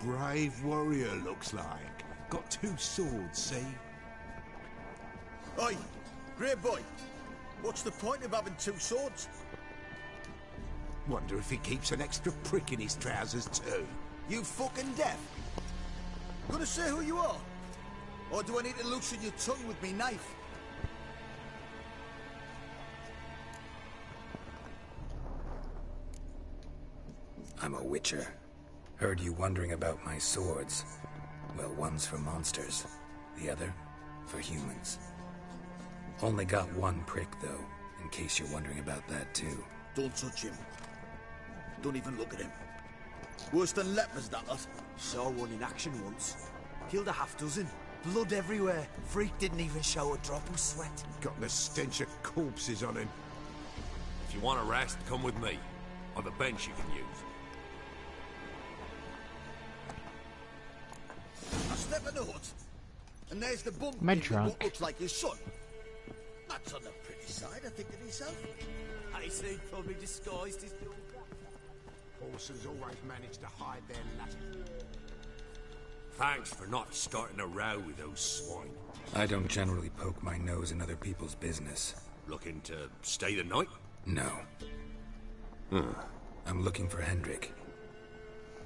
Brave warrior, looks like. Got 2 swords, see? Oi, great boy. What's the point of having 2 swords? Wonder if he keeps an extra prick in his trousers too. You fucking deaf? Gonna say who you are? Or do I need to loosen your tongue with me knife? I'm a witcher. Heard you wondering about my swords. Well, one's for monsters, the other for humans. Only got 1 prick, though, in case you're wondering about that, too. Don't touch him. Don't even look at him. Worse than lepers, that lot. Saw one in action once. Killed a half-dozen. Blood everywhere. Freak didn't even show a drop of sweat. Got the stench of corpses on him. If you want a rest, come with me. I've a bench you can use. I step in the hut, and there's the bump Am I with drunk? what looks like his son. That's on the pretty side, I think to myself. I say probably disguised his daughter. Horses always manage to hide their nut. Thanks for not starting a row with those swine. I don't generally poke my nose in other people's business. Looking to stay the night? No. I'm looking for Hendrik.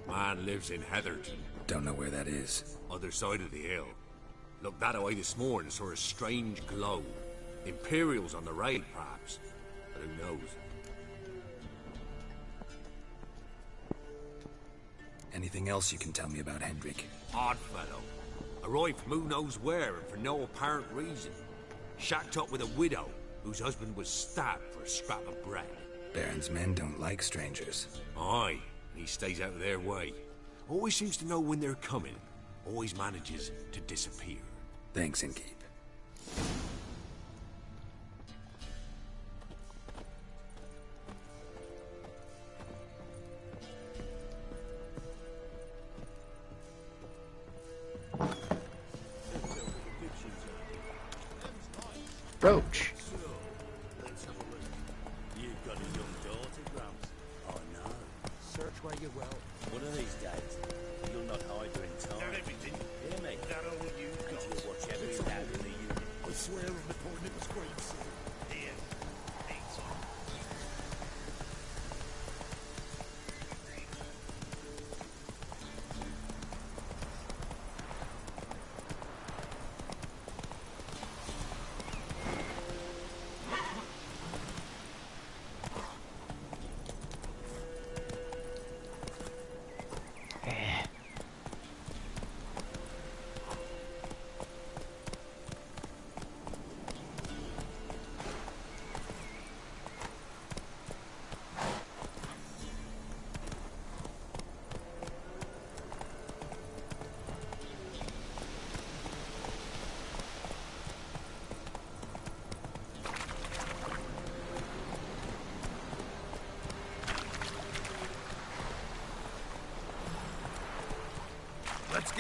Man lives in Heatherton. Don't know where that is. Other side of the hill. Looked that away this morning, saw a strange glow. Imperials on the raid, perhaps. But who knows? Anything else you can tell me about Hendrik? Odd fellow. Arrived from who knows where and for no apparent reason. Shacked up with a widow whose husband was stabbed for a scrap of bread. Baron's men don't like strangers. Aye, he stays out of their way. Always seems to know when they're coming. Always manages to disappear. Thanks, Innkeep. Roach. You've got a young daughter, Gramps. Oh no. Search where you will. One of these days, you'll not hide her in time. Not everything. Hear me? Not all you've got. And you'll watch every step in the unit. I swear on the point it was great. Here. Eat.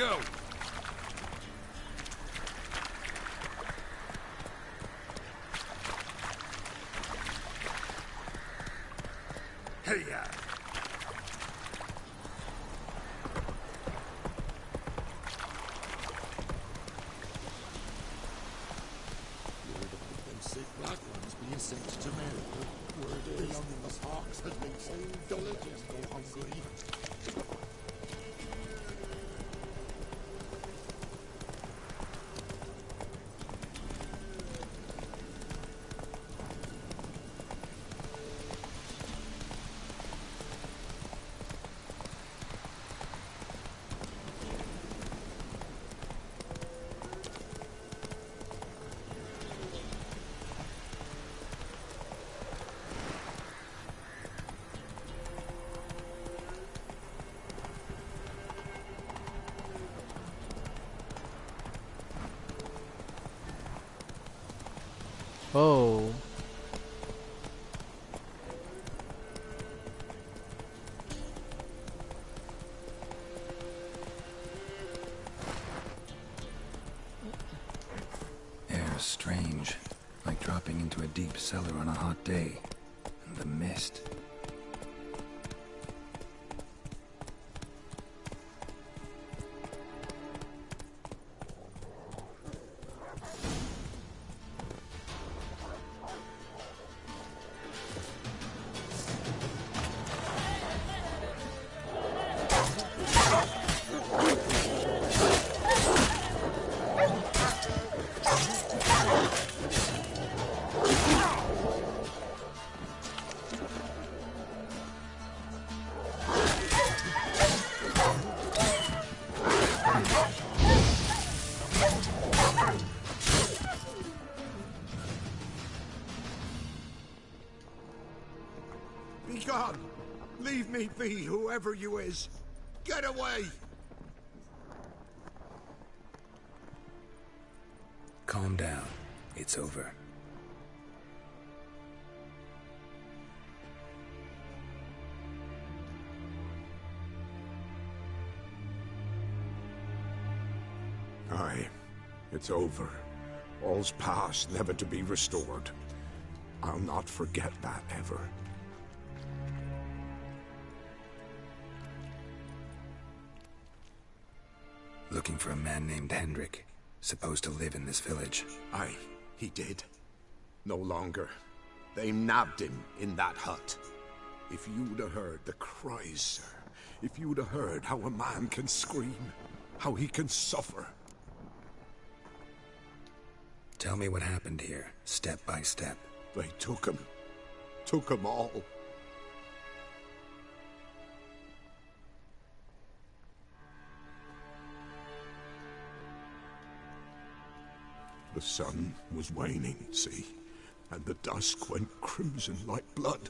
go. Hey, Them sick black ones being sent to America, where their youngins' hawks has been so diligent go hungry. Oh. Air's strange, like dropping into a deep cellar on a hot day. And the mist. Be gone! Leave me be, whoever you is! Get away! Calm down. It's over. Aye, it's over. All's past, never to be restored. I'll not forget that ever. Looking for a man named Hendrik, supposed to live in this village. Aye, he did. No longer. They nabbed him in that hut. If you'd have heard the cries, sir. If you'd have heard how a man can scream, how he can suffer. Tell me what happened here, step by step. They took him. Took him all. The sun was waning, see, and the dusk went crimson like blood.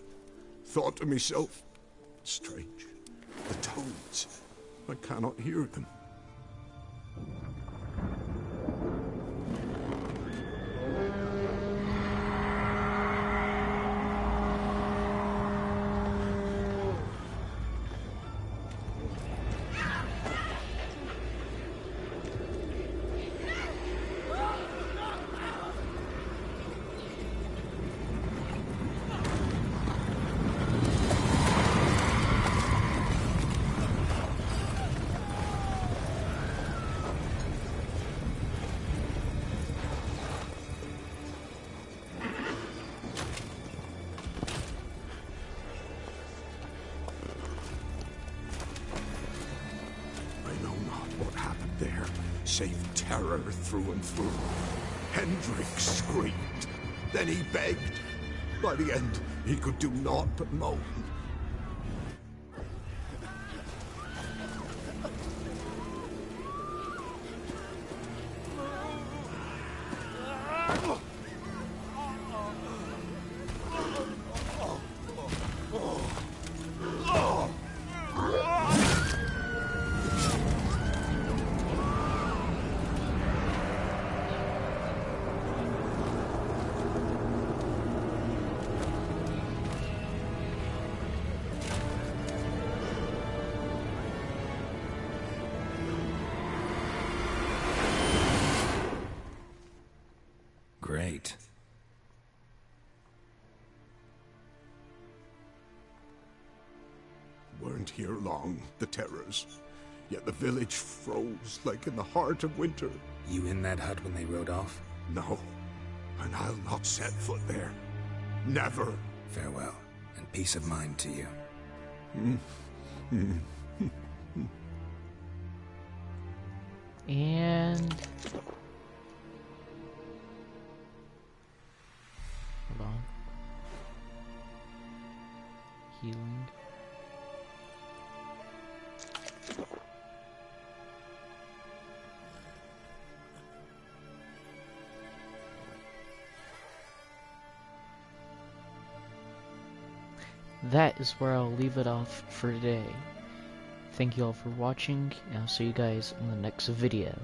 Thought to myself, strange, the toads, I cannot hear them. Save terror through and through. Hendrik screamed. Then he begged. By the end, he could do naught but moan. weren't here long, the terrors. Yet the village froze like in the heart of winter. You in that hut when they rode off? No, and I'll not set foot there. Never. Farewell, and peace of mind to you. And hold on. Healing. That is where I'll leave it off for today. Thank you all for watching, and I'll see you guys in the next video.